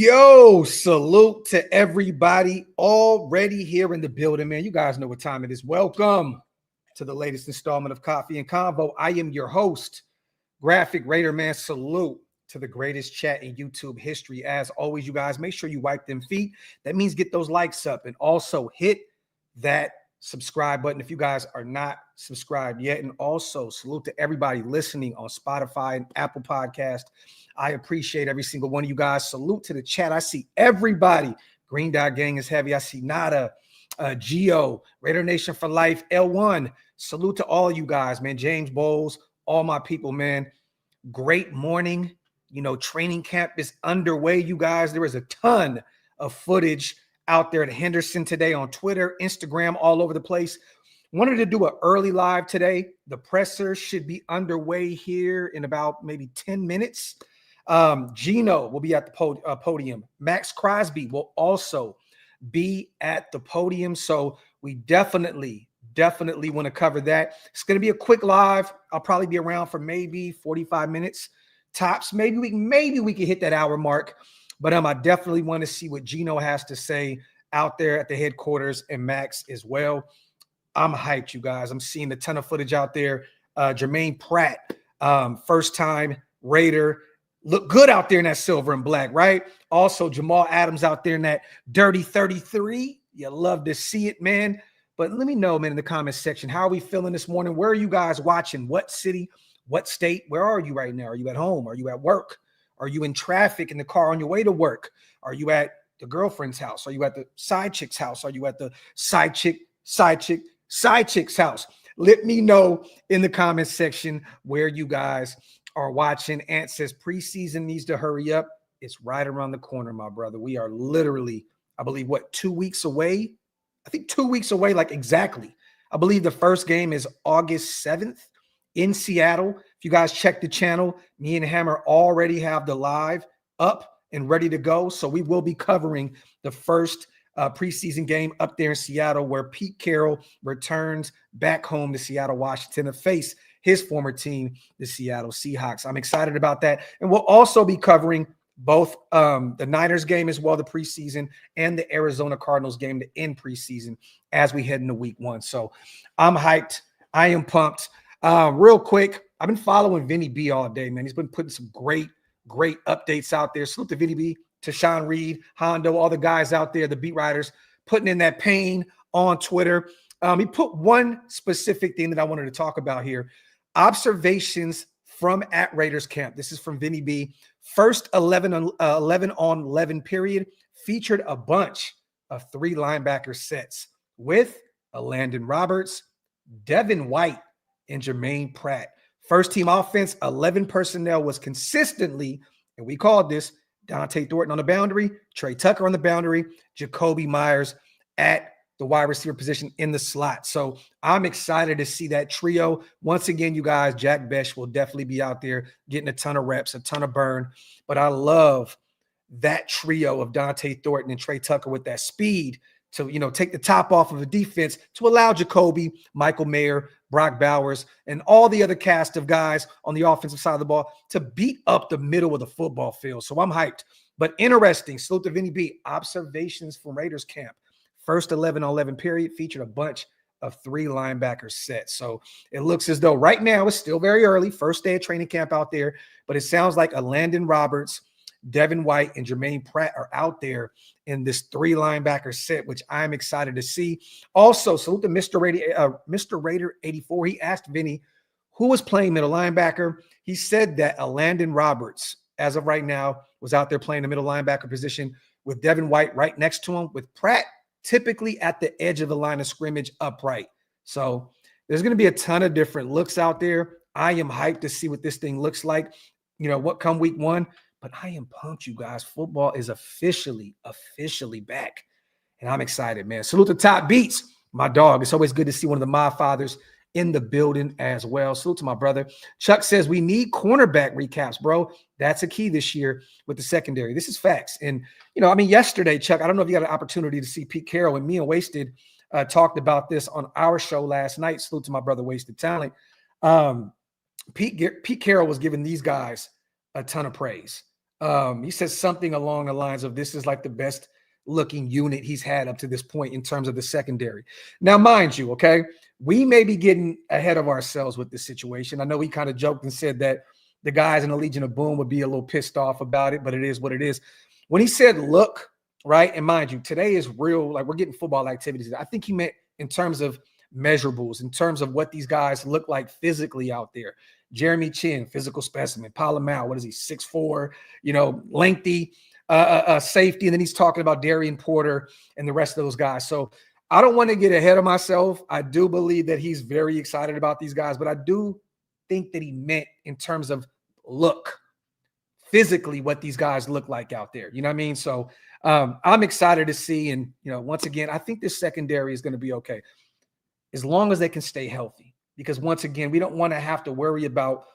Yo, salute to everybody already here in the building, man. You guys know what time it is. Welcome to the latest installment of Coffee and Convo. I am your host, Graphk Raider, man. Salute to the greatest chat in YouTube history. As always, you guys, make sure you wipe them feet. That means get those likes up and also hit that subscribe button if you guys are not subscribed yet. And also salute to everybody listening on Spotify and Apple Podcast. I appreciate every single one of you guys. Salute to the chat. I see everybody. Green Dot Gang is heavy. I see Nada, Geo, Raider Nation for Life, L1. Salute to all you guys, man. James Bowles, all my people, man. Great morning. You know, training camp is underway, you guys. There is a ton of footage out there at Henderson today on Twitter, Instagram, all over the place. Wanted to do an early live today. The presser should be underway here in about maybe 10 minutes. Geno will be at the podium. Maxx Crosby will also be at the podium. So we definitely want to cover that. It's going to be a quick live. I'll probably be around for maybe 45 minutes tops. Maybe we can hit that hour mark. But I definitely want to see what Geno has to say out there at the headquarters and Max as well. I'm hyped, you guys. I'm seeing a ton of footage out there. Jermaine Pratt, first-time Raider. Look good out there in that silver and black, right? Also, Jamal Adams out there in that dirty 33. You love to see it, man. But let me know, man, in the comments section, how are we feeling this morning? Where are you guys watching? What city? What state? Where are you right now? Are you at home? Are you at work? Are you in traffic in the car on your way to work? Are you at the girlfriend's house? Are you at the side chick's house? Are you at the side chick's house? Let me know in the comments section where you guys are watching. Ant says preseason needs to hurry up. It's right around the corner, my brother. We are literally, I believe, 2 weeks away? I think 2 weeks away, like exactly. I believe the first game is August 7th in Seattle. If you guys check the channel, me and Hammer already have the live up and ready to go. So we will be covering the first preseason game up there in Seattle, where Pete Carroll returns back home to Seattle, Washington, to face his former team, the Seattle Seahawks. I'm excited about that. And we'll also be covering both the Niners game as well, the preseason, and the Arizona Cardinals game to end preseason as we head into week 1. So I'm hyped. I am pumped. Real quick, I've been following Vinny B all day, man. He's been putting some great updates out there. Salute to Vinny B, to Sean Reed, Hondo, all the guys out there, the beat writers, putting in that pain on Twitter. He put one specific thing that I wanted to talk about here. Observations from at Raiders camp. This is from Vinny B. First 11 on 11 period featured a bunch of 3 linebacker sets with a Landon Roberts, Devin White, and Jermaine Pratt. First team offense, 11 personnel was consistently, and we called this, Dante Thornton on the boundary, Trey Tucker on the boundary, Jacobe Myers at the wide receiver position in the slot. So I'm excited to see that trio. Once again, you guys, Jack Besh will definitely be out there getting a ton of reps, a ton of burn. But I love that trio of Dante Thornton and Trey Tucker with that speed to, take the top off of the defense to allow Jacoby, Michael Mayer, Brock Bowers, and all the other cast of guys on the offensive side of the ball to beat up the middle of the football field. So I'm hyped. But interesting, salute to Vinny B. Observations from Raiders camp. First 11 on 11 period featured a bunch of 3 linebacker sets. So it looks as though right now it's still very early, first day of training camp out there, but it sounds like a Landon Roberts, Devin White, and Jermaine Pratt are out there in this 3 linebacker set, which I'm excited to see. Also, salute to Mr. Raider 84. He asked Vinny who was playing middle linebacker. He said that a Landon Roberts, as of right now, was out there playing the middle linebacker position with Devin White right next to him, with Pratt typically at the edge of the line of scrimmage upright. So there's going to be a ton of different looks out there. I am hyped to see what this thing looks like, what come week 1. But I am pumped, you guys. Football is officially back. And I'm excited, man. Salute to Top Beats, my dog. It's always good to see one of the Mod Fathers in the building as well. Salute to my brother. Chuck says we need cornerback recaps, bro. That's a key this year with the secondary. This is facts. And, yesterday, Chuck, I don't know if you got an opportunity to see Pete Carroll, and me and Wasted talked about this on our show last night. Salute to my brother, Wasted Talent. Pete Carroll was giving these guys a ton of praise. He says something along the lines of this is like the best looking unit he's had up to this point in terms of the secondary. Now, mind you, okay, we may be getting ahead of ourselves with this situation. I know he kind of joked and said that the guys in the Legion of Boom would be a little pissed off about it, but it is what it is. When he said look, right, and mind you, today is real, like we're getting football activities. I think he meant in terms of measurables, in terms of what these guys look like physically out there. Jeremy Chinn, physical specimen. Palamau, what is he, 6'4", lengthy safety. And then he's talking about Darian Porter and the rest of those guys. So I don't want to get ahead of myself. I do believe that he's very excited about these guys, but I do think that he meant in terms of look, physically what these guys look like out there. You know what I mean? So I'm excited to see. And, once again, I think this secondary is going to be okay as long as they can stay healthy. Because once again, we don't want to have to worry about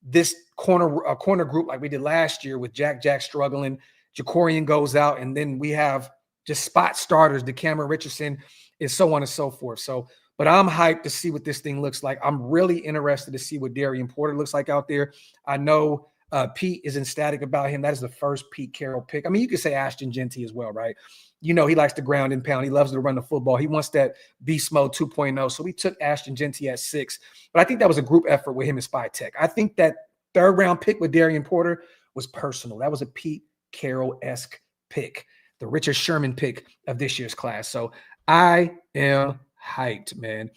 this corner group like we did last year with Jack struggling. Jacorian goes out, and then we have just spot starters, DeCameron Richardson, and so on and so forth. So, but I'm hyped to see what this thing looks like. I'm really interested to see what Darian Porter looks like out there. I know Pete is ecstatic about him. That is the first Pete Carroll pick. I mean, you could say Ashton Genty as well, right? He likes to ground and pound. He loves to run the football. He wants that beast mode 2.0. So we took Ashton Genty at 6. But I think that was a group effort with him and Spy Tech. I think that third-round pick with Darian Porter was personal. That was a Pete Carroll-esque pick, the Richard Sherman pick of this year's class. So I am hyped, man.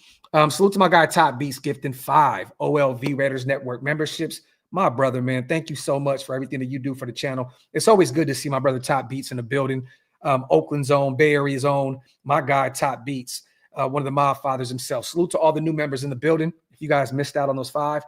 Salute to my guy, Top Beats, gifting 5 OLV Raiders Network memberships. My brother, man, thank you so much for everything that you do for the channel. It's always good to see my brother Top Beats in the building. Oakland's own, Bay Area's own, my guy Top Beats, one of the mob fathers himself. Salute to all the new members in the building. If you guys missed out on those 5,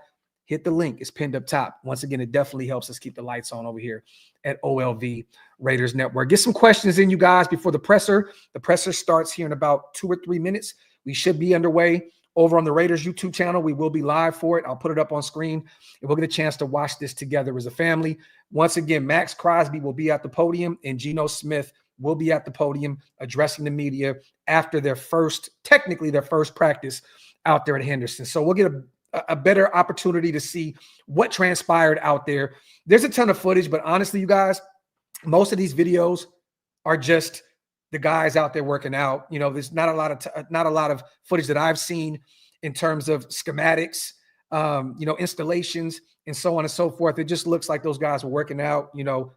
hit the link. It's pinned up top. Once again, it definitely helps us keep the lights on over here at OLV Raiders Network. Get some questions in, you guys, before the presser. The presser starts here in about 2 or 3 minutes. We should be underway over on the Raiders YouTube channel. We will be live for it. I'll put it up on screen, and we'll get a chance to watch this together as a family. Once again, Maxx Crosby will be at the podium, and Geno Smith will be at the podium addressing the media after technically their first practice out there at Henderson. So we'll get a better opportunity to see what transpired out there. There's a ton of footage, but honestly, you guys, most of these videos are just the guys out there working out. There's not a lot of footage that I've seen in terms of schematics, installations, and so on and so forth. It just looks like those guys were working out,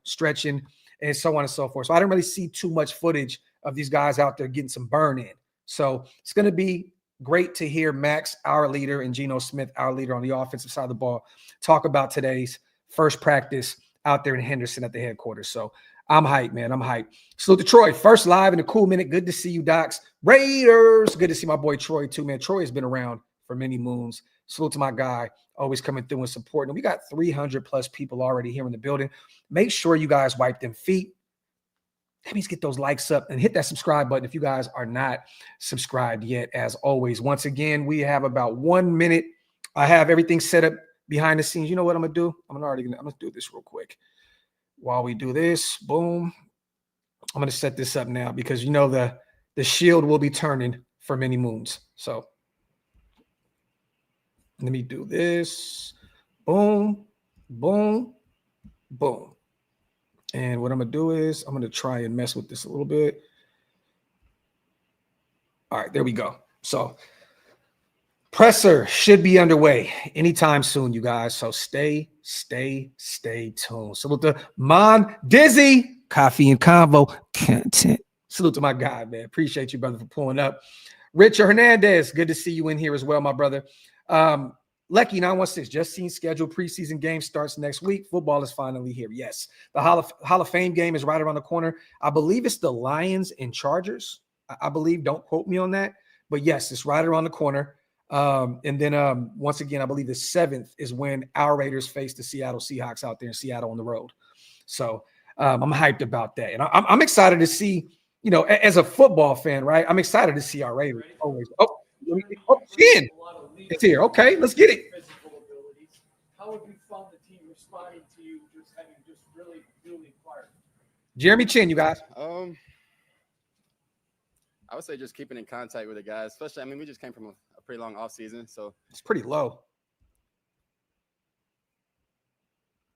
stretching, and so on and so forth. So I didn't really see too much footage of these guys out there getting some burn in. So it's going to be great to hear Max, our leader, and Geno Smith, our leader on the offensive side of the ball, talk about today's first practice out there in Henderson at the headquarters. So I'm hyped, man. I'm hyped. Salute to Troy. First live in a cool minute. Good to see you, Docs. Raiders. Good to see my boy Troy, too, man. Troy has been around for many moons. Salute to my guy, always coming through and supporting. We got 300+ people already here in the building. Make sure you guys wipe them feet. That means get those likes up and hit that subscribe button if you guys are not subscribed yet. As always, once again, we have about 1 minute. I have everything set up behind the scenes. You know what I'm going to do? I'm going to do this real quick. While we do this, boom, I'm going to set this up now because the shield will be turning for many moons. So let me do this. Boom, boom, boom. And what I'm going to do is I'm going to try and mess with this a little bit. All right, there we go. So presser should be underway anytime soon, you guys. So stay tuned. Salute to Mon Dizzy, Coffee and Convo content. Salute to my guy, man. Appreciate you, brother, for pulling up. Richard Hernandez, good to see you in here as well, my brother. Lecky 916, just seen scheduled preseason game starts next week. Football is finally here. Yes, the Hall of Fame game is right around the corner. I believe it's the Lions and Chargers. I believe, don't quote me on that, but yes, it's right around the corner. And then once again, I believe the 7th is when our Raiders face the Seattle Seahawks out there in Seattle on the road. So I'm hyped about that. And I'm excited to see, as a football fan, right? I'm excited to see our Raiders always. Chinn. It's here. Okay, let's get it. How have you found the team responding to you just having really acquired? Jeremy Chinn, you guys. I would say just keeping in contact with the guys, especially, we just came from a pretty long off season, so it's pretty low.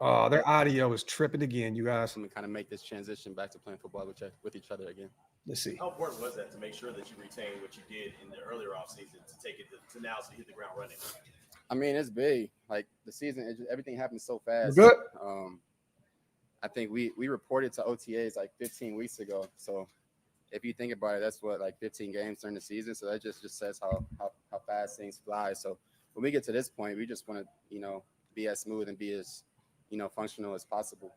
Oh, their audio is tripping again, you guys. And kind of make this transition back to playing football with each other again. Let's see. How important was that to make sure that you retain what you did in the earlier offseason to take it to now so you hit the ground running? I mean, it's big. Like the season, everything happens so fast. We're good. I think we reported to OTAs like 15 weeks ago. So if you think about it, that's what, like 15 games during the season. So that just says how fast things fly. So when we get to this point, we just want to, you know, be as smooth and be as, you know, functional as possible.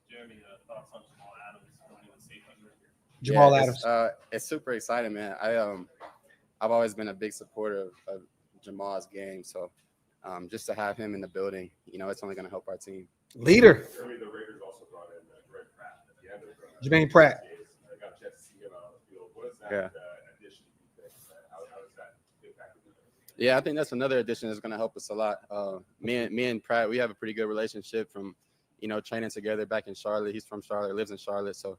Jeremy, thoughts on Jamal Adams joining the safety group? Jamal Adams. It's super exciting, man. I've always been a big supporter of Jamal's game. So just to have him in the building, you know, it's only going to help our team. Leader. Jeremy, the Raiders also brought in Graphk at the end of Jermaine Pratt. I got a chance to see him out on the field. What is that addition you think? How does that impact you? Yeah, I think that's another addition that's going to help us a lot. Me and Pratt, we have a pretty good relationship from, you know, training together back in Charlotte. He's from Charlotte, lives in Charlotte. So,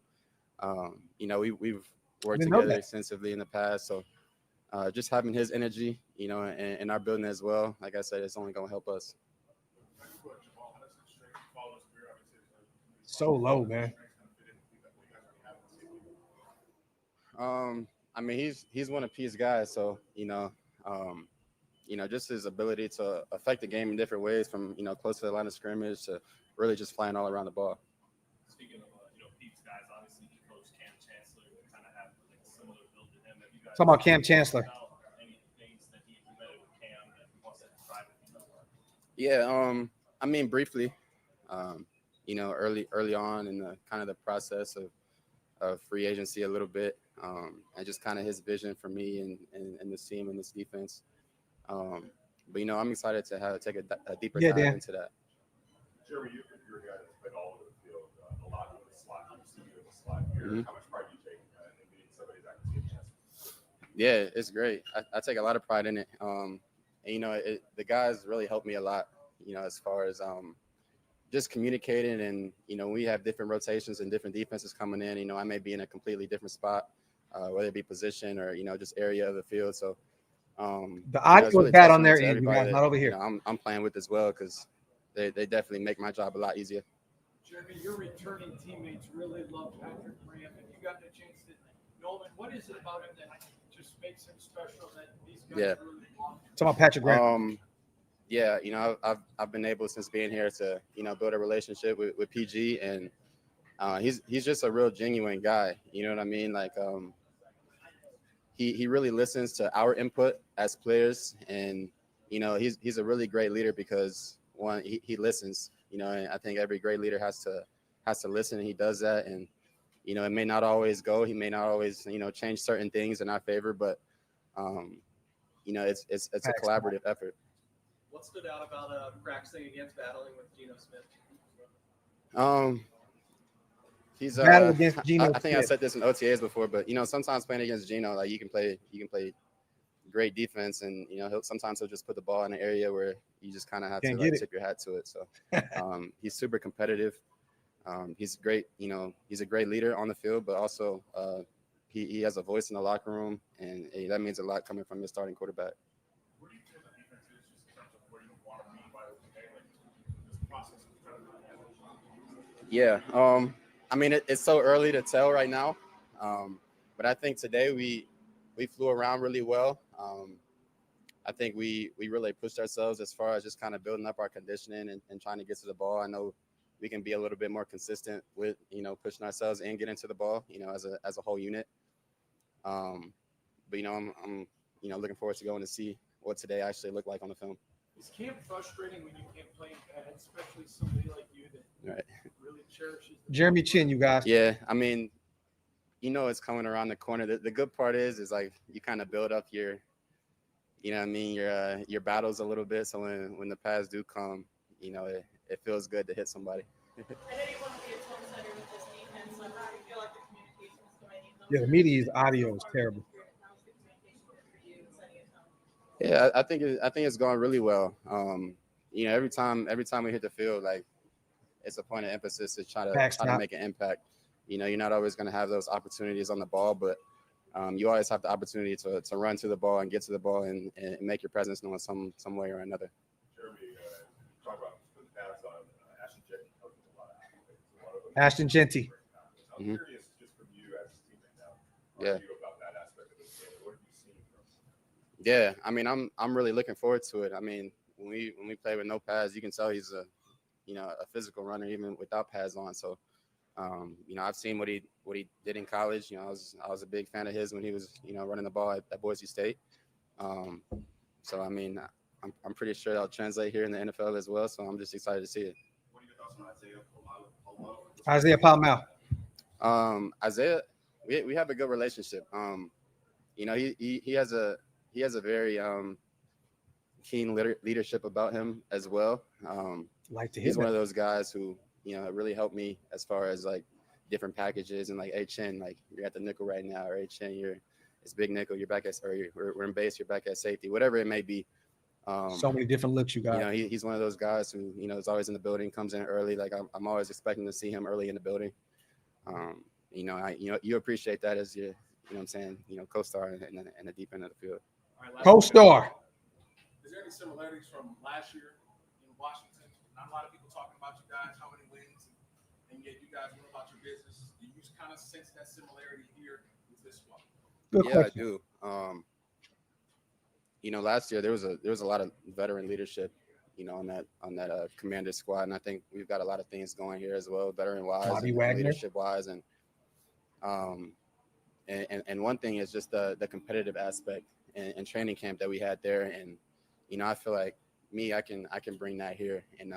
you know, we've worked together extensively in the past. So just having his energy, you know, in our building as well, like I said, it's only going to help us. So low, man. I mean, he's one of P's guys. So, you know, just his ability to affect the game in different ways, from, you know, close to the line of scrimmage to really just flying all around the ball. Speaking of, you know, Pete's guys, obviously you coach Cam Chancellor, you kind of have like a similar build to him. Have you guys talking about Cam Chancellor? Any things that he implemented with Cam that he wants to try with you? Yeah, I mean, briefly, you know, early on in the kind of the process of free agency a little bit, and just kind of his vision for me and this team and this defense. But, you know, I'm excited to take a deeper dive into that. Jeremy, you're a guy that's been all over the field, a lot in the slot. You see you in the slot here. How much pride do you take in being somebody that can see a chance? Yeah, it's great. I take a lot of pride in it. And, you know, the guys really helped me a lot, you know, as far as just communicating. And, you know, we have different rotations and different defenses coming in. You know, I may be in a completely different spot, whether it be position or, you know, just area of the field. So the audio was bad on their end, guys, not over here. You know, I'm playing with as well, because they definitely make my job a lot easier. Jeremy, your returning teammates really love Patrick Graham, and you got the chance to know him. What is it about him that just makes him special that these guys really love? Talking about Patrick Graham. Yeah, you know, I've been able since being here to, you know, build a relationship with PG, and he's just a real genuine guy. You know what I mean? Like he really listens to our input as players, and, you know, he's a really great leader because, one, he listens, you know, and I think every great leader has to listen, and he does that. And, you know, it may not always go, he may not always, you know, change certain things in our favor, but you know, it's a collaborative effort. What stood out about Graphk's thing against battling with Geno Smith? He's against Geno I think I said this in OTAs before, but, you know, sometimes playing against Geno, like, you can play great defense, and, you know, sometimes he'll just put the ball in an area where you just kind of have to like tip your hat to it. So he's super competitive. He's great, you know, he's a great leader on the field, but also he has a voice in the locker room, and that means a lot coming from your starting quarterback. What do you feel the defense is, just in terms of where you want to be by the game, like this process of trying to Yeah, I mean, it's so early to tell right now, but I think today we flew around really well. I think we really pushed ourselves as far as just kind of building up our conditioning and trying to get to the ball. I know we can be a little bit more consistent with, you know, pushing ourselves and getting to the ball, you know, as a whole unit. But, you know, I'm you know, looking forward to going to see what today actually looked like on the film. Is camp frustrating when you can't play bad, especially somebody like you that really cherishes Jeremy Chinn, you guys. Yeah, I mean, you know, it's coming around the corner. The good part is like you kind of build up your, you know what I mean, your battles a little bit. So when the pads do come, you know, it feels good to hit somebody. I know you want to be a tone setter with this defense, so how do you feel like the communication is going? Yeah, the media's audio is terrible. Yeah, I think it's going really well. You know, every time we hit the field, like, it's a point of emphasis to try to make an impact. You know, you're not always going to have those opportunities on the ball, but you always have the opportunity to run to the ball and get to the ball and make your presence known some way or another. Jeremy, talk about putting pads on Ashton Ashton Genty. I'm Mhm. curious, just from you as a teammate now. Yeah. How do you feel about that aspect of this game? What have you seen from? Yeah, I mean, I'm really looking forward to it. I mean, when we play with no pads, you can tell he's a physical runner even without pads on. So, I've seen what he did in college. I was a big fan of his when he was running the ball at Boise State. So I mean, I'm pretty sure that'll translate here in the NFL as well. So I'm just excited to see it. What are your thoughts on Isaiah? Isaiah Palmau. Isaiah, we have a good relationship. He has a very keen leadership about him as well. Like to hear He's one that. of those guys who really helped me as far as like different packages and like, hey Chinn, like you're at the nickel right now, or hey Chinn, it's big nickel, you're back at, or we're in base, you're back at safety, whatever it may be. So many different looks you got. He's one of those guys who is always in the building, comes in early. Like I'm always expecting to see him early in the building. You appreciate that as your what I'm saying, co-star in the deep end of the field. All right, last Co-star. Is there any similarities from last year in Washington? Not a lot of people talking about you guys, how many wins, and yet you guys went about your business. Do you kind of sense that similarity here with this one? Good Yeah, question. I do. Last year there was a lot of veteran leadership, on that commander squad, and I think we've got a lot of things going here as well, veteran wise Bobby and Wagner. leadership wise, and one thing is just the competitive aspect and training camp that we had there, and I feel like I can bring that here and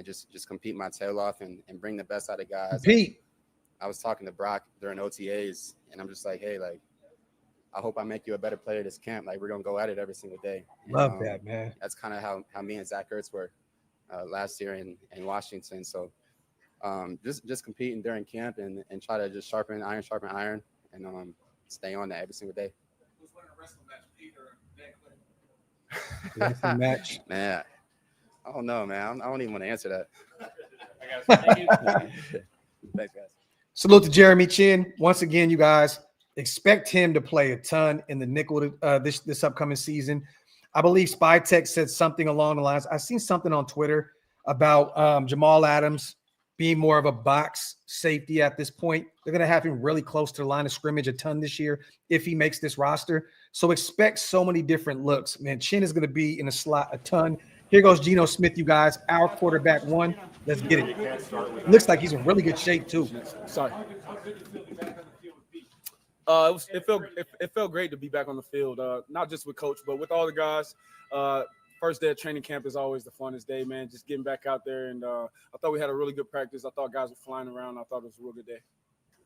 just compete my tail off and bring the best out of guys. Pete. I was talking to Brock during OTAs, and I'm just like, hey, like, I hope I make you a better player this camp. Like, we're going to go at it every single day. Love that, man. That's kind of how me and Zach Ertz were last year in Washington. So just competing during camp and try to just sharpen iron, and stay on that every single day. Who's winning a wrestling match, Pete or Dan Quinn? Wrestling match. Man, I don't know, man. I don't even want to answer that. Thank you. Thanks, guys. Salute to Jeremy Chinn. Once again, you guys expect him to play a ton in the nickel this upcoming season. I believe Spytech said something along the lines. I've seen something on Twitter about Jamal Adams being more of a box safety at this point. They're going to have him really close to the line of scrimmage a ton this year if he makes this roster. So expect so many different looks. Man, Chinn is going to be in the slot a ton. Here goes Geno Smith, you guys. Our quarterback one. Let's get it. Looks like he's in really good shape, too. Sorry. It felt great to be back on the field, not just with coach, but with all the guys. First day of training camp is always the funnest day, man. Just getting back out there, and I thought we had a really good practice. I thought guys were flying around. I thought it was a real good day.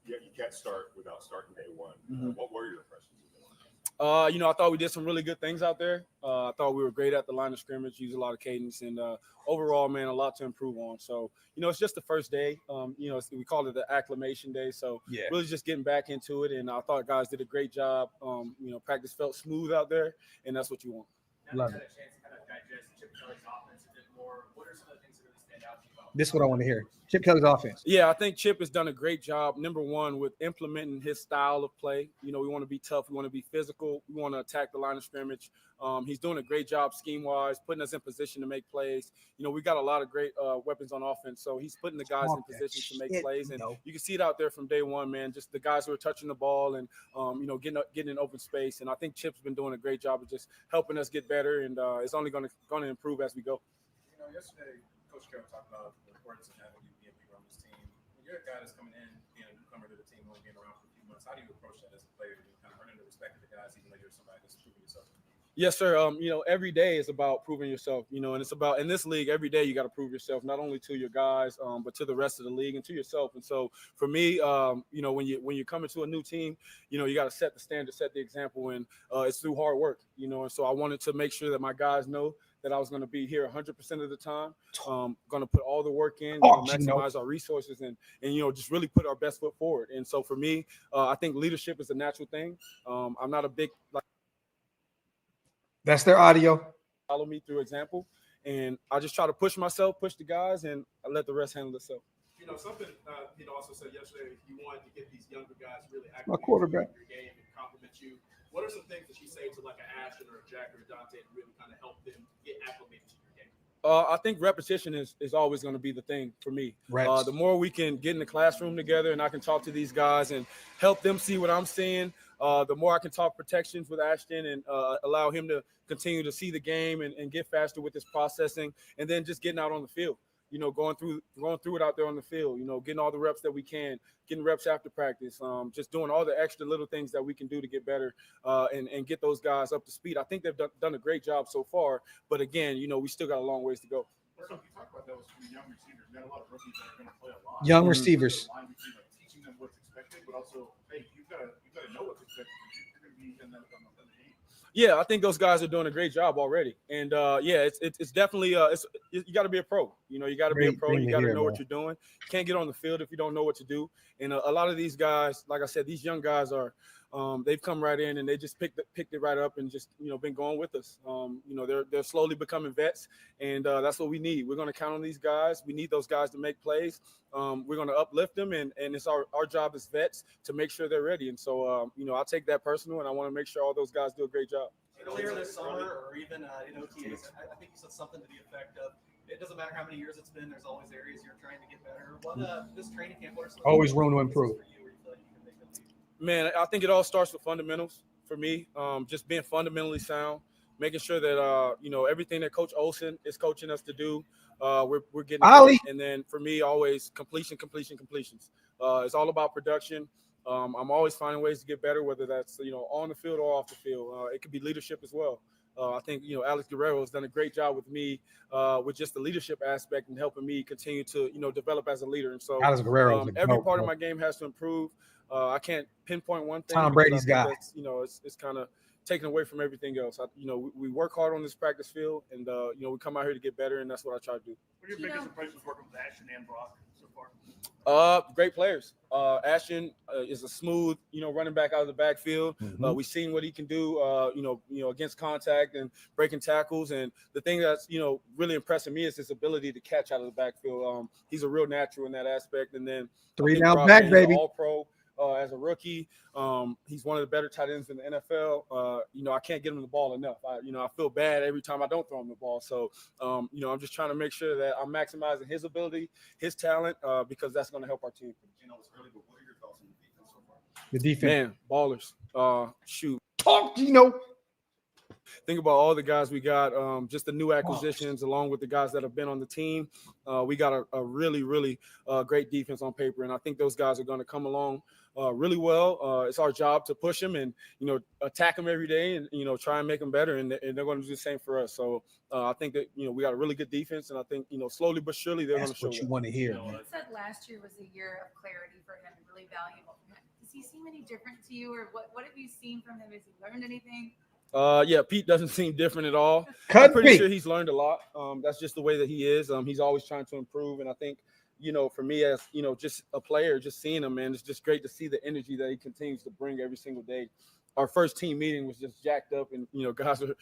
Yeah, you can't start without starting day one. Mm-hmm. What were your impressions? I thought we did some really good things out there. I thought we were great at the line of scrimmage, used a lot of cadence, and overall, man, a lot to improve on. So, it's just the first day. We call it the acclimation day. So, really just getting back into it. And I thought guys did a great job. Practice felt smooth out there, and that's what you want. Love it. it. This is what I want to hear. Chip Kelly's offense. Yeah, I think Chip has done a great job, number one, with implementing his style of play. We want to be tough. We want to be physical. We want to attack the line of scrimmage. He's doing a great job scheme-wise, putting us in position to make plays. We got a lot of great weapons on offense, so he's putting the guys in position to make plays. And you can see it out there from day one, man, just the guys who are touching the ball and, getting in open space. And I think Chip's been doing a great job of just helping us get better, and it's only going to improve as we go. Yesterday, Coach Carroll talked about the importance of having you be a leader on this team. When you're a guy that's coming in, being a newcomer to the team, only being around for a few months, how do you approach that as a player? You kind of earning the respect of the guys, even though you're somebody that's proving yourself. Yes, sir. Every day is about proving yourself, and it's about, in this league, every day you got to prove yourself, not only to your guys, but to the rest of the league and to yourself. And so for me, when you come into a new team, you got to set the standard, set the example, and it's through hard work, and so I wanted to make sure that my guys know that I was going to be here 100% of the time, going to put all the work in, maximize our resources, and just really put our best foot forward. And so for me, I think leadership is a natural thing. I'm not a big That's their audio. Follow me through example, and I just try to push myself, push the guys, and I let the rest handle itself. Something also said yesterday you wanted to get these younger guys really active My quarterback. in your game and compliment you. What are some things that you say to like an Ashton or a Jack or a Dante to really kind of help them get acclimated to your game? I think repetition is always going to be the thing for me. Reps. The more we can get in the classroom together and I can talk to these guys and help them see what I'm seeing, the more I can talk protections with Ashton and allow him to continue to see the game and get faster with his processing, and then just getting out on the field. Going through it out there on the field, getting all the reps that we can, getting reps after practice, just doing all the extra little things that we can do to get better and get those guys up to speed. I think they've done a great job so far, but again, we still got a long ways to go. So if you talk about those young receivers, you got a lot of rookies that are going to play a lot. Young receivers. Line between, like, teaching them what's expected, but also, hey, you've got to know what's expected. You're going to be in that on the game. Yeah, I think those guys are doing a great job already, and it's definitely you got to be a pro. You got to be a pro. You got to know what you're doing. You can't get on the field if you don't know what to do. And a lot of these guys, like I said, these young guys are they've come right in and they just picked it right up and just been going with us. They're slowly becoming vets, and that's what we need. We're going to count on these guys. We need those guys to make plays. We're going to uplift them, and it's our job as vets to make sure they're ready. And so I take that personal, and I want to make sure all those guys do a great job. Earlier this summer, or even in OTAs, I think you said something to the effect of, it doesn't matter how many years it's been, there's always areas you're trying to get better. What this training camp, what are some always room to improve? For you where you feel like you can make a leap? Man, I think it all starts with fundamentals for me. Just being fundamentally sound, making sure that everything that Coach Olsen is coaching us to do, we're getting it. And then for me, always completions. It's all about production. I'm always finding ways to get better, whether that's on the field or off the field. It could be leadership as well. I think Alex Guerrero has done a great job with me with just the leadership aspect and helping me continue to develop as a leader. And so Alex Guerrero, every part of my game has to improve. I can't pinpoint one thing. Tom Brady's guy. It's kind of taken away from everything else. We work hard on this practice field, and we come out here to get better, and that's what I try to do. What are your biggest impressions working with Ashton and Brock so far? Great players. Ashton is a smooth, running back out of the backfield. Mm-hmm. We've seen what he can do, against contact and breaking tackles. And the thing that's, really impressing me is his ability to catch out of the backfield. He's a real natural in that aspect. And then 3 down back, baby. All pro. As a rookie, he's one of the better tight ends in the NFL. I can't get him the ball enough. I feel bad every time I don't throw him the ball. So, I'm just trying to make sure that I'm maximizing his ability, his talent, because that's going to help our team. It's early, but what are your thoughts on the defense so far? The defense. Man, ballers. Shoot. Talk, Geno. Think about all the guys we got, just the new acquisitions, along with the guys that have been on the team. We got a really, really great defense on paper, and I think those guys are going to come along really well. It's our job to push them and, attack them every day and, try and make them better, and they're going to do the same for us. So I think that, we got a really good defense, and I think, slowly but surely they're going to show what you want to hear. You said last year was a year of clarity for him, really valuable for him. Does he seem any different to you, or what have you seen from him? Has he learned anything? Pete doesn't seem different at all. Cut I'm pretty Pete. sure he's learned a lot. That's just the way that he is. He's always trying to improve. And I think, for me as, just a player, just seeing him, man, it's just great to see the energy that he continues to bring every single day. Our first team meeting was just jacked up and, guys are,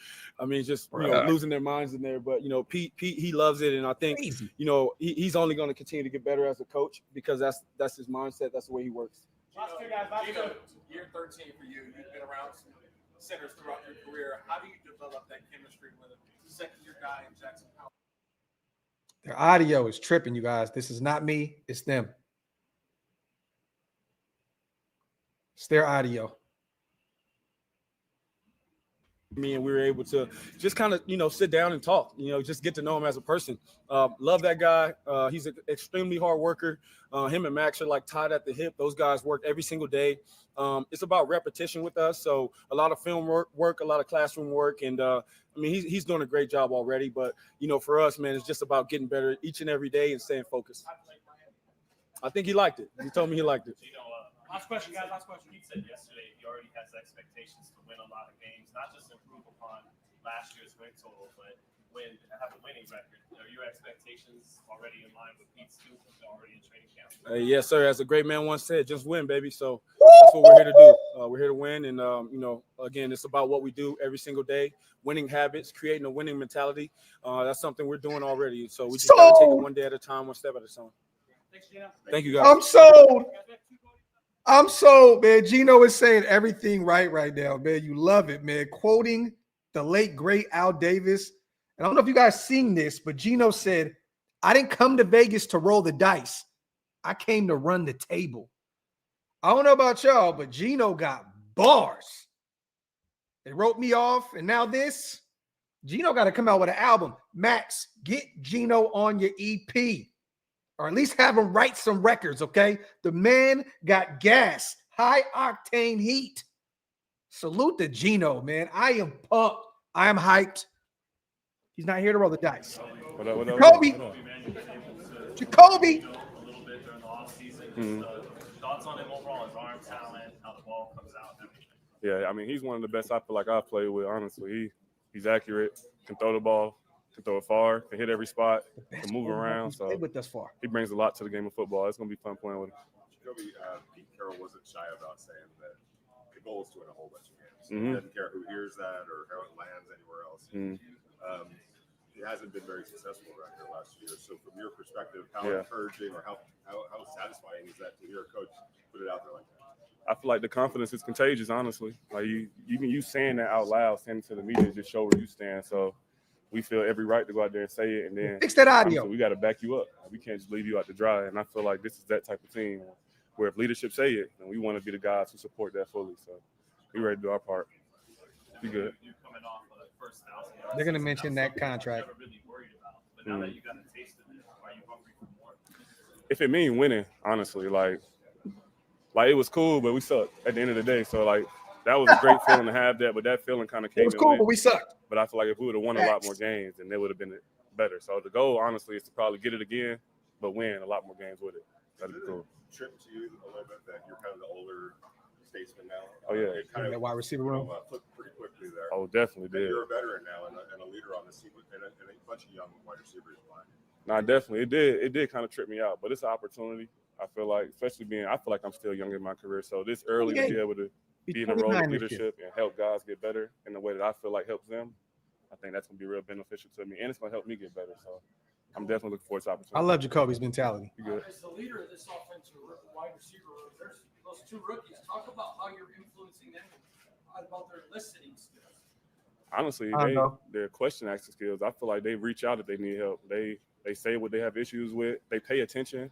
losing their minds in there. But, Pete, he loves it. And I think, he's only going to continue to get better as a coach because that's his mindset. That's the way he works. Geno, year 13 for you. You've been around some centers throughout your career. How do you develop that chemistry with a second-year guy in Jackson Howard? Their audio is tripping, you guys. This is not me. It's them. It's their audio. Me and we were able to just kind of, sit down and talk, just get to know him as a person. Love that guy. He's an extremely hard worker. Him and Maxx are like tied at the hip. Those guys work every single day. It's about repetition with us. So a lot of film work, a lot of classroom work. And he's doing a great job already. But, for us, man, it's just about getting better each and every day and staying focused. I think he liked it. He told me he liked it. Last question, guys. Last question. He said yesterday he already has expectations to win a lot of games, not just improve upon last year's win total, but have a winning record. Are your expectations already in line with Pete's too? Already in training camp? Yes, sir. As a great man once said, just win, baby. So that's what we're here to do. We're here to win, and again, it's about what we do every single day. Winning habits, creating a winning mentality. That's something we're doing already. So we just got to take it one day at a time, one step at a time. Thanks, Geno. Thank you, guys. I'm sold, man. Geno is saying everything right now, man. You love it, man. Quoting the late, great Al Davis And I don't know if you guys seen this, but Geno said, I didn't come to Vegas to roll the dice. I came to run the table. I don't know about y'all, but Geno got bars. They wrote me off, and now this. Geno got to come out with an album. Max, get Geno on your EP, or at least have him write some records, okay? The man got gas, high octane heat. Salute to Geno, man. I am pumped. I am hyped. He's not here to roll the dice. Jacobe. Jacobe. A little bit during the offseason. Thoughts on him overall, his arm talent, how the ball comes out, everything. Yeah, I mean, he's one of the best I feel like I've played with, honestly. He's accurate, can throw the ball, can throw it far, can hit every spot, can move around. So with us far. He brings a lot to the game of football. It's going to be fun playing with him. Jacobe, Pete Carroll wasn't shy about saying that the goal is to win a whole bunch of games. He doesn't care who hears that or how it lands anywhere else. He hasn't been very successful around here last year. So from your perspective, how encouraging or how satisfying is that to hear a coach put it out there like that? I feel like the confidence is contagious, honestly. Like you saying that out loud, saying it to the media, just show where you stand. So we feel every right to go out there and say it, and then fix that audio. We got to back you up. We can't just leave you out to dry. And I feel like this is that type of team where if leadership say it, then we want to be the guys who support that fully. So we ready to do our part. Be good. You're coming off of the first 1,000 yards. They're going to mention that contract. Never really worried about. But now that you got a taste of it, are you hungry for more? If it means winning, honestly, like it was cool, but we sucked at the end of the day. So that was a great feeling to have that, but that feeling kind of came. It was cool, but we sucked. But I feel like if we would have won a lot more games, then it would have been better. So the goal, honestly, is to probably get it again, but win a lot more games with it. That'd be cool. Trip to you a little bit that you're kind of the older statesman now. Oh yeah, it kind that of wide receiver room. Flipped pretty quickly there. Oh, definitely did. You're a veteran now and a leader on the team, and a bunch of young wide receivers behind you. No, definitely it did kind of trip me out, but it's an opportunity. I feel like, especially I feel like I'm still young in my career, so this early to be able to be in a role of leadership and help guys get better in the way that I feel like helps them, I think that's going to be real beneficial to me, and it's going to help me get better. So I'm definitely looking forward to this opportunity. I love Jacoby's mentality. You good? As the leader of this offensive wide receiver room, there's those two rookies. Talk about how you're influencing them, about their listening skills. Honestly, their question asking skills, I feel like they reach out if they need help. They say what they have issues with. They pay attention.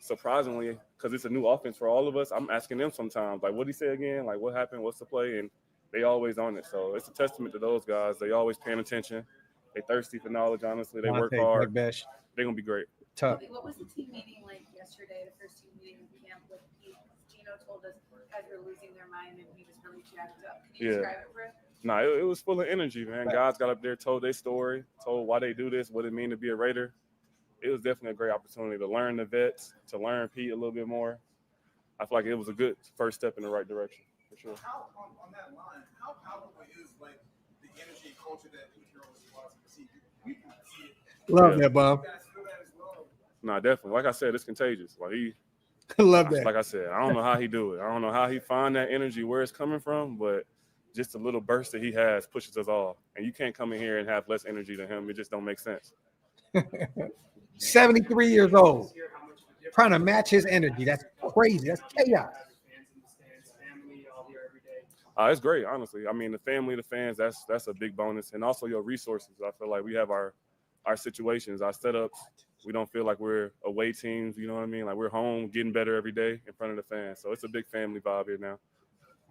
Surprisingly, because it's a new offense for all of us, I'm asking them sometimes, like, what did he say again? Like, what happened? What's the play? And they always on it. So it's a testament to those guys. They always paying attention. They thirsty for knowledge, honestly. They work hard. They're going to be great. Tough. What was the team meeting like yesterday, the first team meeting in camp with Pete? Geno told us guys were losing their mind and he was really jacked up. Can you describe it for us? No, it was full of energy, man. Guys got up there, told their story, told why they do this, what it mean to be a Raider. It was definitely a great opportunity to learn the vets, to learn Pete a little bit more. I feel like it was a good first step in the right direction, for sure. How, on that line, how powerful is like the energy and culture that Pete Carroll is watching to see? We can see it. Love that, Bob. You guys feel that as well? No, definitely. Like I said, it's contagious. Like love that. Like I said, I don't know how he do it. I don't know how he find that energy, where it's coming from, but just a little burst that he has pushes us all. And you can't come in here and have less energy than him. It just don't make sense. 73 years old, trying to match his energy. That's crazy. That's chaos. It's great, honestly. I mean, the family, the fans, that's a big bonus. And also your resources. I feel like we have our situations, our setups. We don't feel like we're away teams, you know what I mean? Like we're home, getting better every day in front of the fans. So it's a big family vibe here now.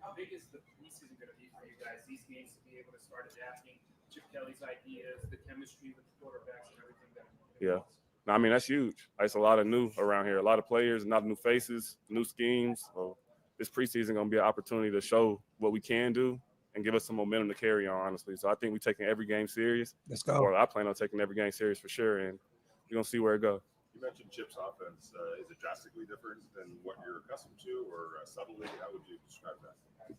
How big is the preseason going to be for you guys, these games, to be able to start adapting Chip Kelly's ideas, the chemistry with the quarterbacks and everything that Yeah. No, I mean, that's huge. It's a lot of new around here, a lot of players, not new faces, new schemes. So this preseason going to be an opportunity to show what we can do and give us some momentum to carry on, honestly. So I think we're taking every game serious. Let's go. Or I plan on taking every game serious for sure, and we're going to see where it goes. You mentioned Chip's offense. Is it drastically different than what you're accustomed to, or subtly? How would you describe that?